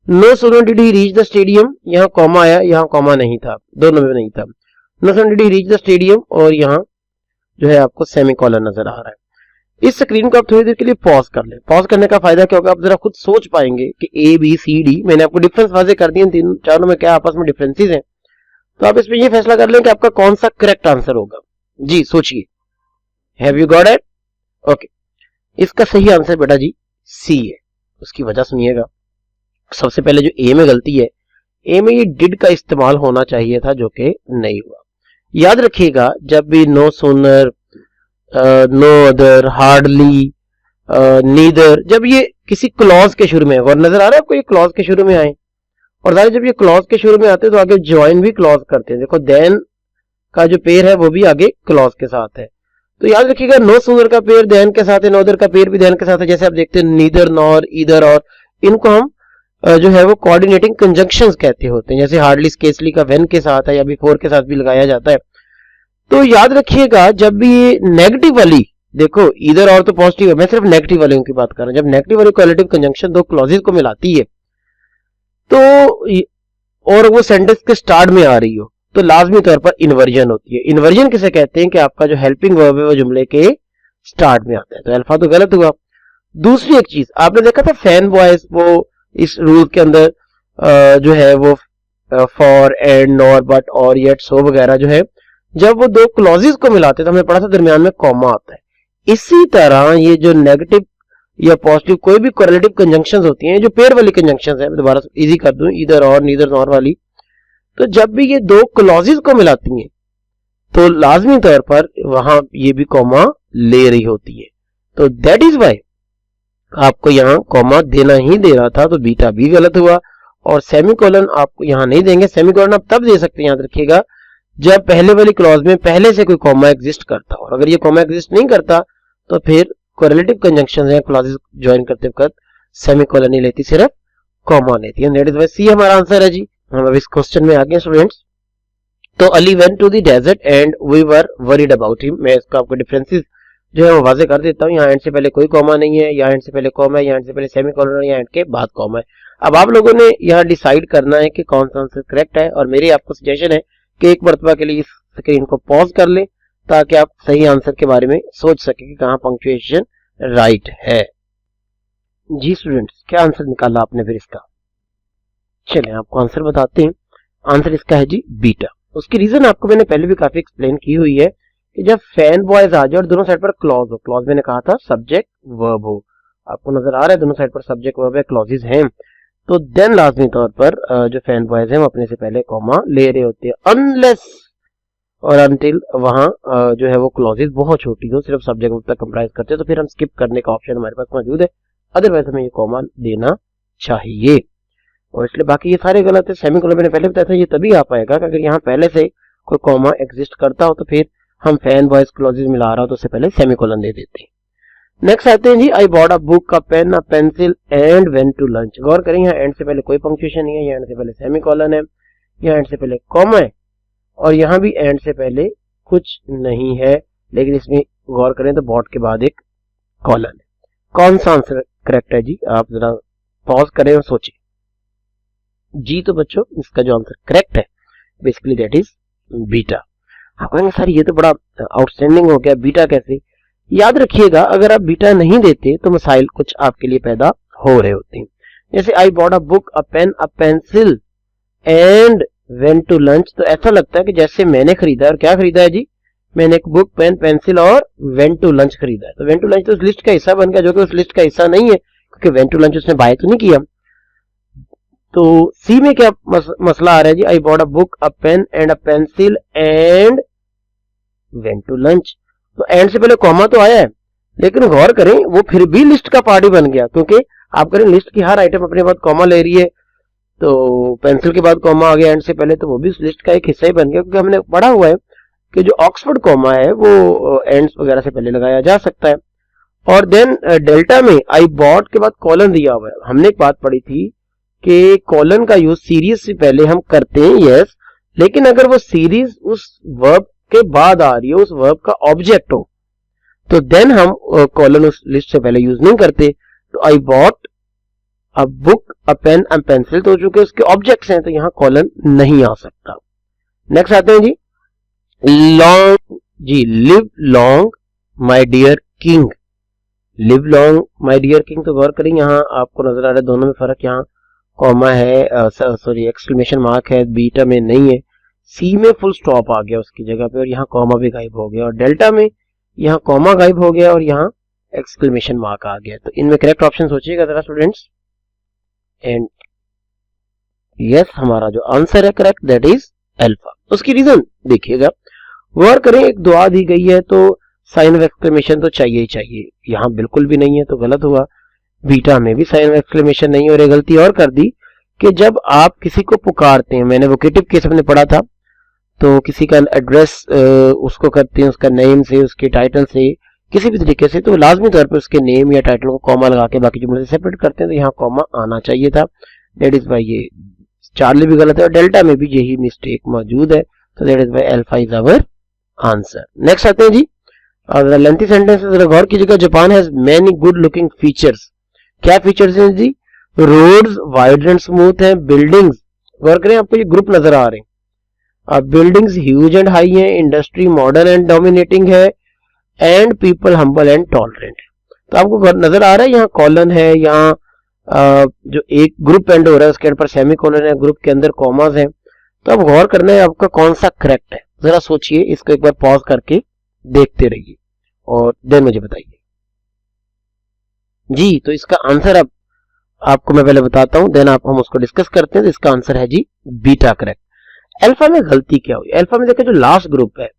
S1: No sooner did he reach the stadium, यहाँ कॉमा आया, यहाँ कॉमा नहीं था, दोनों में नहीं था। No sooner did he reach the stadium, और यहाँ जो है आपको सेमीकोलन नजर आ रहा है। इस स्क्रीन को आप थोड़ी देर के लिए पॉज कर लें। पॉज करने का फायदा क्या होगा, आप जरा खुद सोच पाएंगे कि ए बी सी डी, मैंने आपको डिफरेंस वाजे कर दिए, तीन चारों में क्या आपस में डिफरेंसेस हैं, तो आप इसमें ये फैसला कर लें कि आपका कौन सा करेक्ट आंसर होगा। जी सोचिए, have you got it? Okay, इसका सही आंसर बेटा जी सी है। उसकी वजह सुनिएगा। सबसे पहले जो ए में गलती है, ए में ये डिड का इस्तेमाल होना चाहिए था जो कि नहीं हुआ। याद रखिएगा जब भी no sooner, no other, hardly, neither, जब ये किसी क्लॉज के शुरू में, और नजर आ रहा है आपको ये क्लॉज के शुरू में आए, और जब ये क्लॉज के शुरू में आते हैं तो आगे ज्वाइन भी क्लॉज करते हैं। देखो देन का जो पेयर है वो भी आगे क्लॉज के साथ है। तो याद रखिएगा नो सूनर का पेयर देन के साथ है, नो अदर का पेयर भी देन के साथ है। जैसे आप देखते हैं नीदर, नॉर, ईदर, और इनको हम जो है वो कोऑर्डिनेटिंग कंजंक्शंस कहते होते हैं। जैसे हार्डली स्केसली का व्हेन के साथ है या बिफोर के साथ भी लगाया जाता है। तो याद रखिएगा जब भी ये नेगेटिव वाली, देखो इधर और तो पॉजिटिव है, मैं सिर्फ नेगेटिव वाले की बात कर रहा हूं। जब नेगेटिव वाली कोएलेटिव कंजंक्शन दो क्लॉजेस को मिलाती है तो, और वो सेंटेंस के स्टार्ट में आ रही हो, तो लाजमी तौर पर इन्वर्जन होती है। इन्वर्जन किसे कहते हैं कि आपका जो हेल्पिंग वर्ब है वो जुमले के स्टार्ट में आता है। तो अल्फा तो गलत हुआ। दूसरी एक चीज आपने देखा था फैन बॉयज, वो इस रूल के अंदर जो है वो फॉर, एंड, नॉर, बट, और, येट, सो वगैरह जो है, जब वो दो क्लॉजेस को मिलाते तो हमने पढ़ा था दरमियान में कॉमा आता है। इसी तरह ये जो नेगेटिव या पॉजिटिव कोई भी कोरिलेटिव कंजंक्शंस होती हैं, जो पेयर वाली कंजंक्शंस है, मैं दोबारा इजी कर दूं, इधर और, नीदर, नॉर वाली, तो जब भी ये दो क्लॉजेस को मिलाती हैं तो लाजमी तौर पर वहां ये भी कॉमा ले रही होती है। तो दैट इज वाई आपको यहाँ कॉमा देना ही दे रहा था, तो बीटा भी गलत हुआ। और सेमीकोलन आपको यहाँ नहीं देंगे। सेमीकोलन आप तब दे सकते हैं, याद रखिएगा, जब पहले वाली क्लॉज में पहले से कोई कॉमा एग्जिस्ट करता, और अगर ये कॉमा एग्जिस्ट नहीं करता तो फिर कोरिलेटिव कंजंक्शंस या क्लॉजेस ज्वाइन करते वक्त सेमीकोलन नहीं लेती, सिर्फ कॉमा लेती है। दैट इज वाई सी हमारा आंसर है जी। हम अब इस क्वेश्चन में आ गए स्टूडेंट्स। तो Ali went to the desert and we were worried about him. मैं इसका आपको डिफरेंसेस जो है वो वाजे कर देता हूँ। यहाँ एंड से पहले कोई कॉमा नहीं है, यहाँ एंड से पहले कॉमा है, यहाँ एंड से पहले सेमी कॉलन है, यहाँ एंड के बाद कॉमा है। अब आप लोगों ने यहाँ डिसाइड करना है कि कौन सा आंसर करेक्ट है, और मेरी आपको सजेशन है कि एक मरतबा के लिए इस स्क्रीन को पॉज कर लें ताकि आप सही आंसर के बारे में सोच सके कि कहाँ पंक्चुएशन राइट है। जी स्टूडेंट्स, क्या आंसर निकाला आपने फिर इसका? चलें आपको आंसर बताते हैं। आंसर इसका है जी बीटा। उसकी रीजन आपको मैंने पहले भी काफी एक्सप्लेन की हुई है कि जब फैन बॉयज आ जाए और दोनों साइड पर क्लॉज हो, क्लॉज मैंने कहा था सब्जेक्ट वर्ब हो, आपको नजर आ रहा है दोनों साइड पर सब्जेक्ट वर्ब है, क्लॉजेस हैं, तो देन लाजमी तौर पर जो फैन बॉयज हैं वो अपने से पहले कॉमा ले रहे होते हैं, अनलेस और अनटिल वहां जो है वो क्लॉजेस बहुत छोटी हो, सिर्फ सब्जेक्ट वर्ब तक कंप्राइज करते हैं, तो फिर हम स्किप करने का ऑप्शन हमारे पास मौजूद है। अदरवाइज हमें ये कॉमा देना चाहिए, और इसलिए बाकी ये सारे गलत है। सेमीकोलन मैंने पहले बताया था ये तभी आ पाएगा कि अगर यहाँ पहले से कोई कॉमा एग्जिस्ट करता हो तो फिर हम फैन बॉयज क्लॉजेस मिला रहा हो तो उससे पहले सेमीकोलन दे देते हैं। नेक्स्ट आते हैं जी, I bought a book, a pen, a pencil and went to lunch. गौर करें यहाँ एंड से पहले कोई पंक्चुएशन नहीं है, यहाँ एंड से पहले सेमीकोलन है, यहाँ एंड से पहले कॉमा है, और यहाँ भी एंड से पहले कुछ नहीं है, लेकिन इसमें गौर करें तो बॉट के बाद एक कॉलन है। कौन सा आंसर करेक्ट है जी? आप जरा पॉज करें और सोचें। जी तो बच्चों इसका जो आंसर करेक्ट है बेसिकली दैट इज बीटा। आप कहेंगे सर ये तो बड़ा आउटस्टैंडिंग हो गया, बीटा कैसे? याद रखिएगा अगर आप बीटा नहीं देते तो मसाइल कुछ आपके लिए पैदा हो रहे होते हैं। जैसे I bought a book, a pen, a pencil and went to lunch, तो ऐसा लगता है कि जैसे मैंने खरीदा, और क्या खरीदा है जी? मैंने एक बुक, पेन, पेंसिल और वेंट टू लंच खरीदा है। तो वेंट टू लंच तो उस लिस्ट का हिस्सा बन गया, जो कि उस लिस्ट का हिस्सा नहीं है, क्योंकि वेंट टू लंच उसने बाय तो नहीं किया। तो सी में क्या मसला आ रहा है जी? I bought a book, a pen and a pencil and went to lunch. तो एंड से पहले कॉमा तो आया है, लेकिन गौर करें वो फिर भी लिस्ट का पार्ट ही बन गया, क्योंकि आप करें लिस्ट की हर आइटम अपने बाद कॉमा ले रही है, तो पेंसिल के बाद कॉमा आ गया एंड से पहले, तो वो भी उस लिस्ट का एक हिस्सा ही बन गया, क्योंकि हमने पढ़ा हुआ है कि जो ऑक्सफोर्ड कॉमा है वो एंड्स वगैरह से पहले लगाया जा सकता है। और देन डेल्टा में आई बॉट के बाद कॉलन दिया हुआ है। हमने एक बात पढ़ी थी कि कॉलन का यूज सीरीज से पहले हम करते हैं, यस, लेकिन अगर वो सीरीज उस वर्ब के बाद आ रही है, उस वर्ब का ऑब्जेक्ट हो, तो देन हम कॉलन उस लिस्ट से पहले यूज नहीं करते। तो I bought a book, a pen, a pencil, तो चूंकि उसके ऑब्जेक्ट्स हैं तो यहाँ कॉलन नहीं आ सकता। नेक्स्ट आते हैं जी, लॉन्ग जी, live long my dear king. Live long my dear king, तो गौर करें यहाँ आपको नजर आ रहा है दोनों में फर्क, यहाँ कॉमा है, सॉरी एक्सक्लेमेशन मार्क है, बीटा में नहीं है, सी में फुल स्टॉप आ गया उसकी जगह पे, और यहाँ कॉमा भी गायब हो गया, और डेल्टा में यहाँ कॉमा गायब हो गया और यहाँ एक्सक्लेमेशन मार्क आ गया। तो इनमें करेक्ट ऑप्शन सोचिएगा जरा स्टूडेंट्स। एंड यस, हमारा जो आंसर है करेक्ट दैट इज अल्फा। उसकी रीजन देखिएगा, गौर करें एक दुआ दी गई है तो साइन ऑफ एक्सक्लेमेशन तो चाहिए ही चाहिए, यहाँ बिल्कुल भी नहीं है तो गलत हुआ। बीटा में भी साइन ऑफ एक्सक्लेमेशन नहीं, और एक गलती और कर दी कि जब आप किसी को पुकारते हैं, मैंने वोकेटिव केस हमने पढ़ा था, तो किसी का एड्रेस उसको करते हैं उसका नेम से, उसके टाइटल से, किसी भी तरीके से, तो लाजमी तौर पर उसके नेम या टाइटल को कॉमा लगा के बाकी जुमले से सेपरेट करते हैं, तो यहाँ कॉमा आना चाहिए था। दैट इज वाई ये चार्ली भी गलत है, और डेल्टा में भी यही मिस्टेक मौजूद है, तो that is why alpha is our answer. Next आते हैं जी, लेंथी सेंटेंस जरा गौर कीजिएगा। Japan has many good looking features. क्या फीचर्स हैं जी? रोड्स वाइड एंड स्मूथ है, बिल्डिंग्स, गौर करें आपको ये ग्रुप नजर आ रहे हैं, अब बिल्डिंग्स ह्यूज एंड हाई है, इंडस्ट्री मॉडर्न एंड डोमिनेटिंग है, and people humble and tolerant. तो आपको नजर आ रहा है यहाँ कॉलन है, यहाँ जो एक ग्रुप एंड हो रहा है उसके अंदर सेमी कॉलन है, ग्रुप के अंदर कॉमास है। तो अब गौर करना है आपका कौन सा करेक्ट है, जरा सोचिए, इसको एक बार पॉज करके देखते रहिए और देन मुझे बताइए जी। तो इसका आंसर अब आपको मैं पहले बताता हूं, देन हम उसको डिस्कस करते हैं। तो इसका आंसर है जी बीटा करेक्ट। अल्फा में गलती क्या हुई? अल्फा में देखो जो लास्ट ग्रुप है,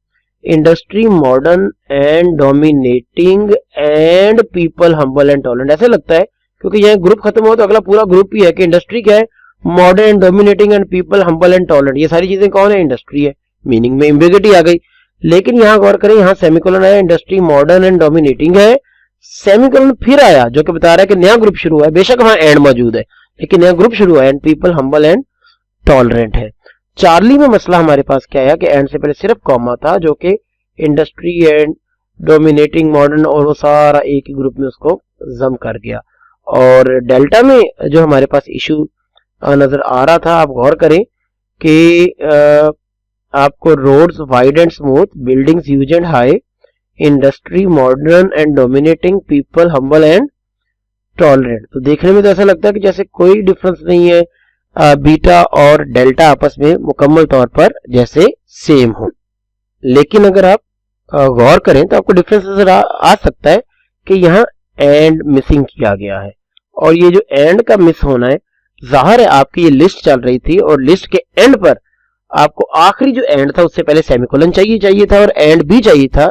S1: industry modern and dominating and people humble and tolerant, ऐसे लगता है क्योंकि यह ग्रुप खत्म हो तो अगला पूरा ग्रुप ही है कि इंडस्ट्री क्या है, modern and dominating and people humble and tolerant, ये सारी चीजें कौन है? इंडस्ट्री है, मीनिंग में एम्बिग्यूटी आ गई। लेकिन यहां गौर करें, यहां सेमीकोलन आया, इंडस्ट्री मॉडर्न एंड डोमिनेटिंग है, सेमीकोलन फिर आया जो कि बता रहा है कि नया ग्रुप शुरू है, बेशक वहां एंड मौजूद है लेकिन नया ग्रुप शुरू हुआ and people humble and tolerant है। चार्ली में मसला हमारे पास क्या आया कि एंड से पहले सिर्फ कॉमा था, जो कि इंडस्ट्री एंड डोमिनेटिंग मॉडर्न और वो सारा एक ही ग्रुप में उसको जम कर गया। और डेल्टा में जो हमारे पास इशू नजर आ रहा था, आप गौर करें कि आपको roads wide and smooth, buildings huge and high, industry modern and dominating, people humble and tolerant. तो देखने में तो ऐसा लगता है कि जैसे कोई डिफरेंस नहीं है, बीटा और डेल्टा आपस में मुकम्मल तौर पर जैसे सेम हो। लेकिन अगर आप गौर करें तो आपको डिफरेंस नजर आ सकता है कि यहाँ एंड मिसिंग किया गया है, और ये जो एंड का मिस होना है, जाहिर है आपकी ये लिस्ट चल रही थी और लिस्ट के एंड पर आपको आखिरी जो एंड था उससे पहले सेमीकोलन चाहिए था और एंड भी चाहिए था।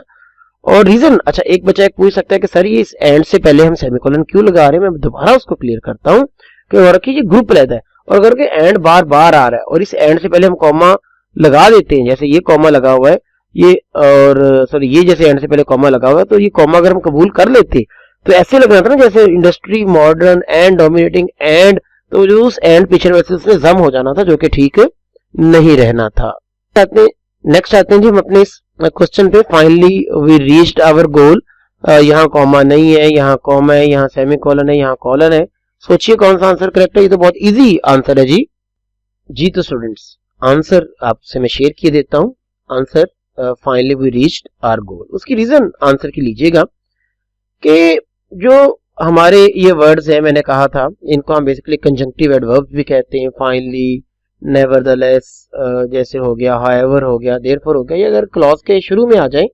S1: और रीजन, अच्छा एक बच्चा एक पूछ सकता है कि सर ये इस एंड से पहले हम सेमीकोलन क्यों लगा रहे हैं, मैं दोबारा उसको क्लियर करता हूँ कि ये ग्रुप लेता है और अगर के एंड बार बार आ रहा है और इस एंड से पहले हम कॉमा लगा देते हैं, जैसे ये कॉमा लगा हुआ है, ये और सॉरी ये जैसे एंड से पहले कॉमा लगा हुआ है, तो ये कॉमा अगर हम कबूल कर लेते तो ऐसे लग रहा था ना जैसे industry modern and dominating and, तो जो उस एंड पिक्चर में उसमें जम हो जाना था, जो कि ठीक नहीं रहना था। नेक्स्ट आते हैं जी हम अपने इस क्वेश्चन पे, finally we reached our goal. यहाँ कॉमा नहीं है, यहाँ कॉमा है, यहाँ सेमीकोलन है, यहाँ कॉलन है। सोचिए कौन सा आंसर करेक्ट है। ये तो बहुत इजी आंसर है जी। तो स्टूडेंट्स आंसर आपसे मैं शेयर किए देता हूँ। Answer finally we reached our goal, उसकी रीजन आंसर की लीजिएगा कि जो हमारे ये वर्ड्स हैं, मैंने कहा था इनको हम बेसिकली कंजंक्टिव एडवर्ब्स भी कहते हैं। फाइनली, नेवरदलेस जैसे हो गया, हाउएवर हो गया, देयरफॉर हो गया, ये अगर क्लॉज के शुरू में आ जाए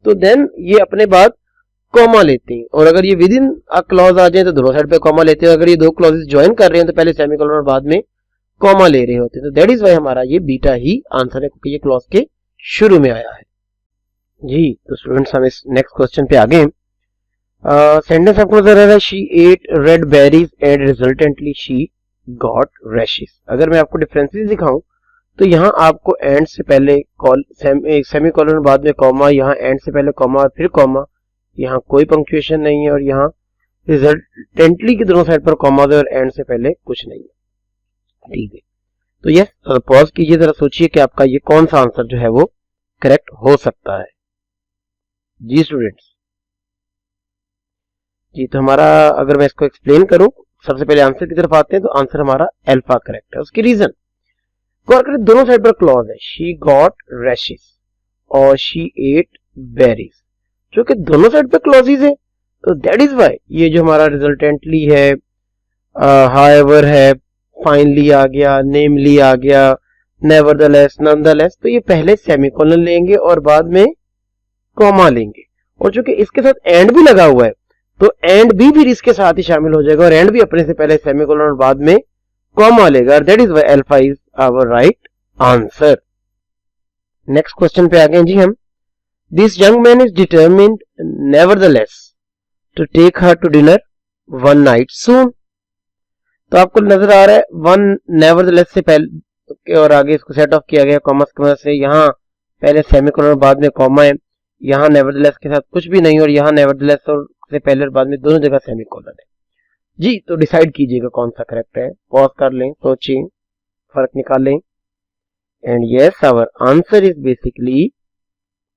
S1: तो देन ये अपने बाद कॉमा लेते हैं, और अगर ये विद इन अ क्लॉज आ जाए तो दोनों साइड पे कॉमा लेते हैं। अगर ये दो क्लॉजेस ज्वाइन कर रहे हैं तो पहले सेमीकोलन और बाद में कॉमा ले रहे होते हैं। तो दैट इज वाई हमारा ये बीटा ही आंसर है, क्योंकि ये क्लॉज के शुरू में आया है जी। तो स्टूडेंट्स हम इस नेक्स्ट क्वेश्चन पे आगे। सेंटेंस आपको नजर आ रहा है, she ate red berries and resultantly she got rashes. अगर मैं आपको डिफरेंसेस दिखाऊं तो यहाँ आपको एंड से पहले सेमीकोलन बाद में कॉमा, यहाँ एंड से पहले कॉमा और फिर कॉमा, यहाँ कोई पंक्चुएशन नहीं है, और यहाँ रिजल्टेंटली की दोनों साइड पर कॉमा है और एंड से पहले कुछ नहीं है। ठीक है, तो यस पॉज कीजिए, जरा सोचिए कि आपका ये कौन सा आंसर जो है वो करेक्ट हो सकता है जी स्टूडेंट्स जी। तो हमारा, अगर मैं इसको एक्सप्लेन करूं, सबसे पहले आंसर की तरफ आते हैं, तो आंसर हमारा अल्फा करेक्ट है। उसकी रीजन गौर करें, दोनों साइड पर क्लॉज है, शी गॉट रैशेस और शी एट बेरीज, जो कि दोनों साइड पे क्लॉजेस है। तो दैट इज वाई ये जो हमारा रिजल्टेंटली है, हाउएवर है, फाइनली आ गया, नेमली आ गया, नेवरदलेस, नॉनदलेस, तो ये पहले सेमीकोलन लेंगे और बाद में कॉमा लेंगे, और चूंकि इसके साथ एंड भी लगा हुआ है तो एंड भी फिर इसके साथ ही शामिल हो जाएगा, और एंड भी अपने से पहले सेमीकोलन और बाद में कॉमा लेगा। That is why alpha is our right answer. Next question पे आ गए जी हम। This young man is determined nevertheless to take her to dinner one night soon. तो आपको नजर आ रहा है वन नेवरदलेस से पहले और आगे इसको सेट ऑफ किया गया कॉमा की मदद से। यहाँ पहले सेमीकोलन और बाद में कॉमा है, यहाँ नेवरदलेस के साथ कुछ भी नहीं, और यहाँ नेवरदलेस और से पहले और बाद में दोनों जगह सेमीकोलन है जी। तो डिसाइड कीजिएगा कौन सा करेक्ट है, पॉज कर लें, सोचें, फर्क निकाल लें, and yes our answer is basically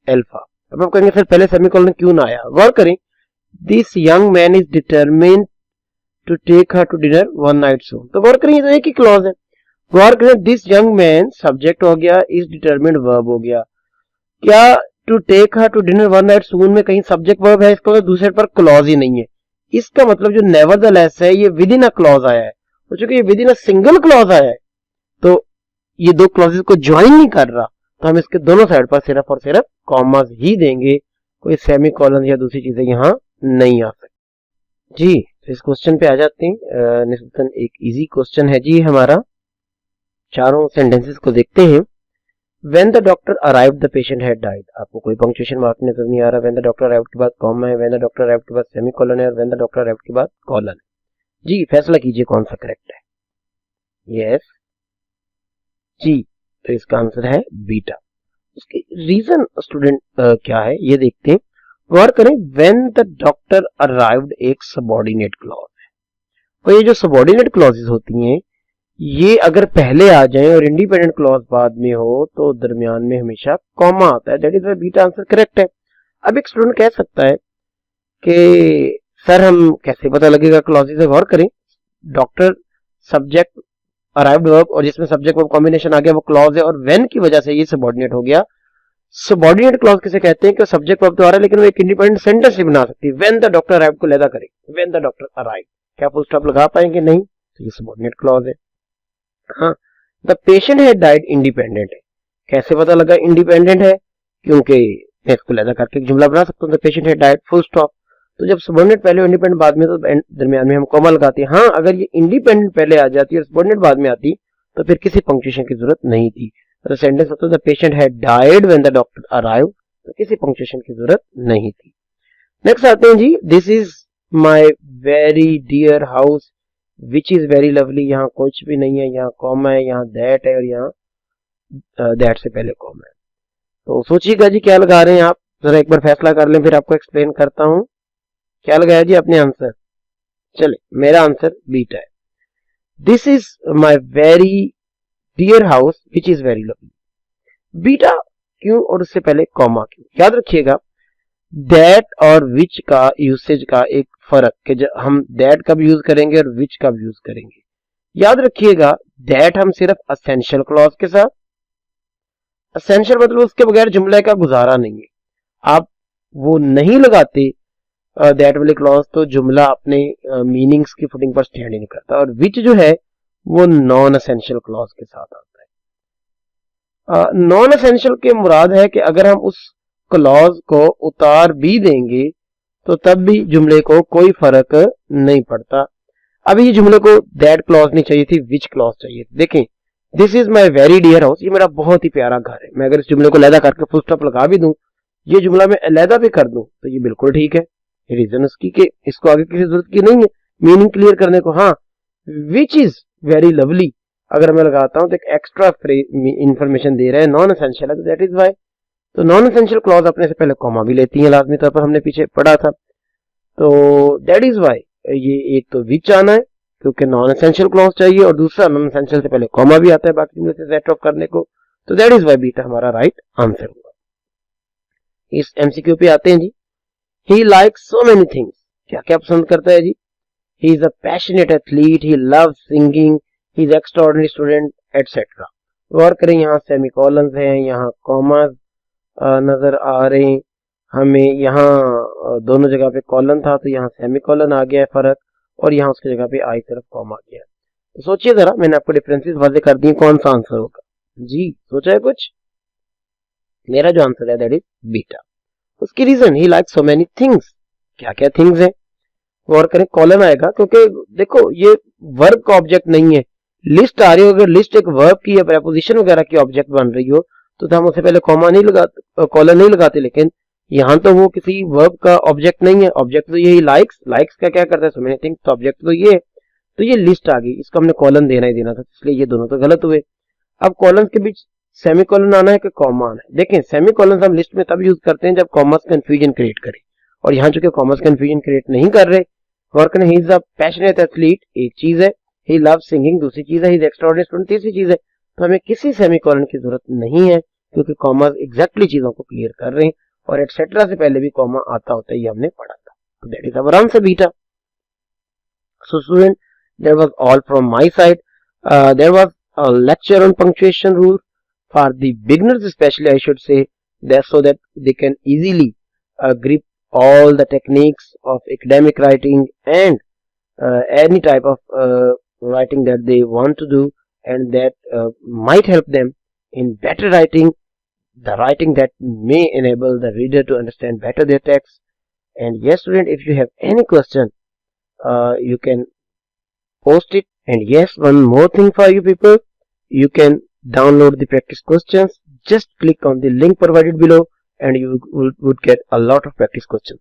S1: alpha. अब आप कहेंगे सर पहले सेमीकोलन क्यों ना आया, गौर करें, this young man is determined to take her to dinner one night soon, तो गौर करें ये तो एक ही क्लॉज है। गौर करें, दिस यंग मैन सब्जेक्ट हो गया, इज डिटरमिन्ड वर्ब हो गया। क्या to take her to dinner one night soon में कहीं सब्जेक्ट वर्ब है? इसका दूसरे पर क्लॉज ही नहीं है। इसका मतलब जो नेवरदलेस है ये विद इन अ क्लॉज आया है, और चूंकि ये with in a single clause आया है तो ये दो क्लॉजेस को ज्वाइन नहीं कर रहा, तो हम इसके दोनों साइड पर सिर्फ और सिर्फ कॉमास ही देंगे, कोई सेमीकोलन या दूसरी चीजें यहाँ नहीं आ सकती जी। तो इस क्वेश्चन पे आ जाते हैं। निस्बतन एक इजी क्वेश्चन है जी हमारा। चारों सेंटेंसेस को देखते हैं। When the doctor arrived, the patient had died. आपको कोई पंक्चुएशन मार्क नजर नहीं आ रहा। When the doctor arrived के बाद कॉमा है, when the doctor arrived के बाद सेमीकोलन है, और when the doctor arrived के बाद कॉलन है जी। फैसला कीजिए कौन सा करेक्ट है। यस जी, तो इसका आंसर है बीटा। उसकी रीजन स्टूडेंट क्या है ये देखते हैं। गौर करें, when the doctor arrived एक सबऑर्डिनेट क्लॉज है। तो ये जो सबऑर्डिनेट क्लॉजेस होती हैं ये अगर पहले आ जाएं और इंडिपेंडेंट क्लॉज बाद में हो तो दरमियान में हमेशा कॉमा आता है। That is beta answer correct है। अब एक स्टूडेंट कह सकता है कि सर हम कैसे पता लगेगा क्लॉजेस है, गौर करें। डॉक्टर सब्जेक्ट अराइव्ड वर्ब और जिसमें सब्जेक्ट वर्ब कॉम्बिनेशन आ गया वो क्लॉज है, और व्हेन की वजह से ये सबऑर्डिनेट हो गया। सबऑर्डिनेट क्लॉज किसे कहते हैं कि सब्जेक्ट वर्ब तो आ रहा है लेकिन वो एक इंडिपेंडेंट सेंटेंस भी बना सकती है। व्हेन द डॉक्टर अराइव्ड को लैदा करें, व्हेन द डॉक्टर अराइव्ड, क्या फुल स्टॉप लगा पाएंगे? नहीं, तो ये सबऑर्डिनेट क्लॉज है। हाँ, the patient had died independent है, कैसे पता लगा इंडिपेंडेंट है? क्योंकि मैं इसको लैदा करके एक जुमला बना सकता हूँ, the patient had died full stop. तो जब सबऑर्डिनेट पहले इंडिपेंडेंट बाद में तो दरमियान में हम कॉमा लगाते हैं। हाँ, अगर ये इंडिपेंडेंट पहले आ जाती और सबऑर्डिनेट बाद में आती तो फिर किसी पंक्चुएशन की जरूरत नहीं थी। तो सेंटेंस होता the patient had died when the doctor arrived, तो किसी पंक्चुएशन की जरूरत नहीं थी। नेक्स्ट आते हैं जी, this is my very dear house which is very lovely. यहाँ कुछ भी नहीं है, यहाँ कॉमा है, यहाँ दैट है और यहाँ दैट से पहले कॉमा है। तो सोचिएगा जी क्या लगा रहे हैं आप, जरा एक बार फैसला कर लें फिर आपको एक्सप्लेन करता हूं क्या लगाया जी अपने आंसर। चले, मेरा आंसर बीटा है। This is my very dear house which is very lovely. Beta क्यों और उससे पहले कॉमा क्यों? याद रखिएगा दैट और विच का यूसेज का एक फर्क कि जब हम दैट कब यूज करेंगे और विच कब यूज करेंगे। याद रखिएगा दैट हम सिर्फ असेंशियल क्लॉज के साथ, असेंशियल मतलब उसके बगैर जुमले का गुजारा नहीं है, आप वो नहीं लगाते दैट वाले क्लॉज तो जुमला अपने मीनिंग्स की फुटिंग पर स्टैंड ही नहीं करता। और विच जो है वो नॉन असेंशियल क्लॉज के साथ आता है। नॉन असेंशियल के मुराद है कि अगर हम उस क्लॉज को उतार भी देंगे तो तब भी जुमले को कोई फर्क नहीं पड़ता। अभी ये जुमले को दैट क्लॉज नहीं चाहिए थी, विच क्लॉज चाहिए। देखें, this is my very dear house, ये मेरा बहुत ही प्यारा घर है। मैं अगर इस जुमले को अलहदा करके फुल स्टॉप लगा भी दूं, ये जुमला मैं अलहदा भी कर दूं तो ये बिल्कुल ठीक है। रीजन उसकी कि इसको आगे किसी जरूरत की नहीं है मीनिंग क्लियर करने को। हाँ, विच इज वेरी लवली अगर मैं लगाता हूं तो एक एक्स्ट्रा इंफॉर्मेशन दे रहा है, नॉन एसेंशियल है, तो दैट इज वाई। तो नॉन एसेंशियल क्लॉज अपने से पहले कॉमा भी लेती है लाजमी तौर पर, हमने पीछे पढ़ा था। तो दैट इज वाई ये एक तो विच आना है क्योंकि नॉन एसेंशियल क्लॉज चाहिए, और दूसरा नॉन एसेंशियल से पहले कॉमा भी आता है बाकी जुमले से सेट ऑफ करने को। तो दैट इज वाई बीटा हमारा राइट आंसर हुआ। इस एमसीक्यू पे आते हैं जी। He likes so many things, क्या क्या पसंद करता है जी? He is a passionate athlete, he loves singing, he is extraordinary student, etc. गौर करें यहाँ सेमीकोलंस हैं, यहाँ कॉमास नजर आ रहे हैं हमें, यहाँ दोनों जगह पे कॉलन था तो यहाँ सेमीकोलन आ गया है फर्क, और यहाँ उसकी जगह पे आई सिर्फ कॉमा आ गया। तो सोचिए जरा, मैंने आपको डिफरेंसेस वाजे कर दिए, कौन सा आंसर होगा जी? सोचा है कुछ? मेरा जो आंसर है दैट इज बीटा। उसकी रीजन ही लाइक सो मेनी थिंग्स, क्या क्या थिंग्स है? गौर करें कॉलन आएगा क्योंकि देखो ये वर्ब का ऑब्जेक्ट नहीं है, लिस्ट आ रही हो, अगर लिस्ट एक वर्ब की या प्रेपोजिशन वगैरह की ऑब्जेक्ट बन रही हो तो हम उससे पहले कॉमा नहीं लगाते, कॉलन नहीं लगाते। लेकिन यहाँ तो वो किसी वर्ब का ऑब्जेक्ट नहीं है, ऑब्जेक्ट तो यही लाइक्स, लाइक्स का क्या करता है सो मेनी थिंग्स, तो ऑब्जेक्ट तो ये है। तो ये लिस्ट आ गई, इसको हमने कॉलन देना ही देना था, इसलिए ये दोनों तो गलत हुए। अब कॉलन के बीच सेमीकोलन आना है कि कॉमा आना है? देखें सेमीकोलन हम लिस्ट में तब यूज करते हैं जब कॉमर्स कंफ्यूजन क्रिएट करे, और यहाँ चूंकि कॉमर्स कंफ्यूजन क्रिएट नहीं कर रहे। Work he is a passionate athlete एक चीज है, ही लव सिंगिंग दूसरी चीज है, ही इज एक्स्ट्राऑर्डिनरी स्टूडेंट तीसरी चीज है। तो हमें किसी सेमीकोलन की जरूरत नहीं है क्योंकि कॉमर्स एग्जैक्टली चीजों को क्लियर कर रहे हैं, और एटसेट्रा से पहले भी कॉमा आता होता है, ये हमने पढ़ा था। तो that is our answer beta. So student, that was all from my side. There was a lecture on punctuation rule for the beginners especially, I should say, that so that they can easily grip all the techniques of academic writing and any type of writing that they want to do, and that might help them in better writing, the writing that may enable the reader to understand better their text. And yes student, if you have any question you can post it. And yes, one more thing for you people, you can download the practice questions. Just click on the link provided below and you would get a lot of practice questions.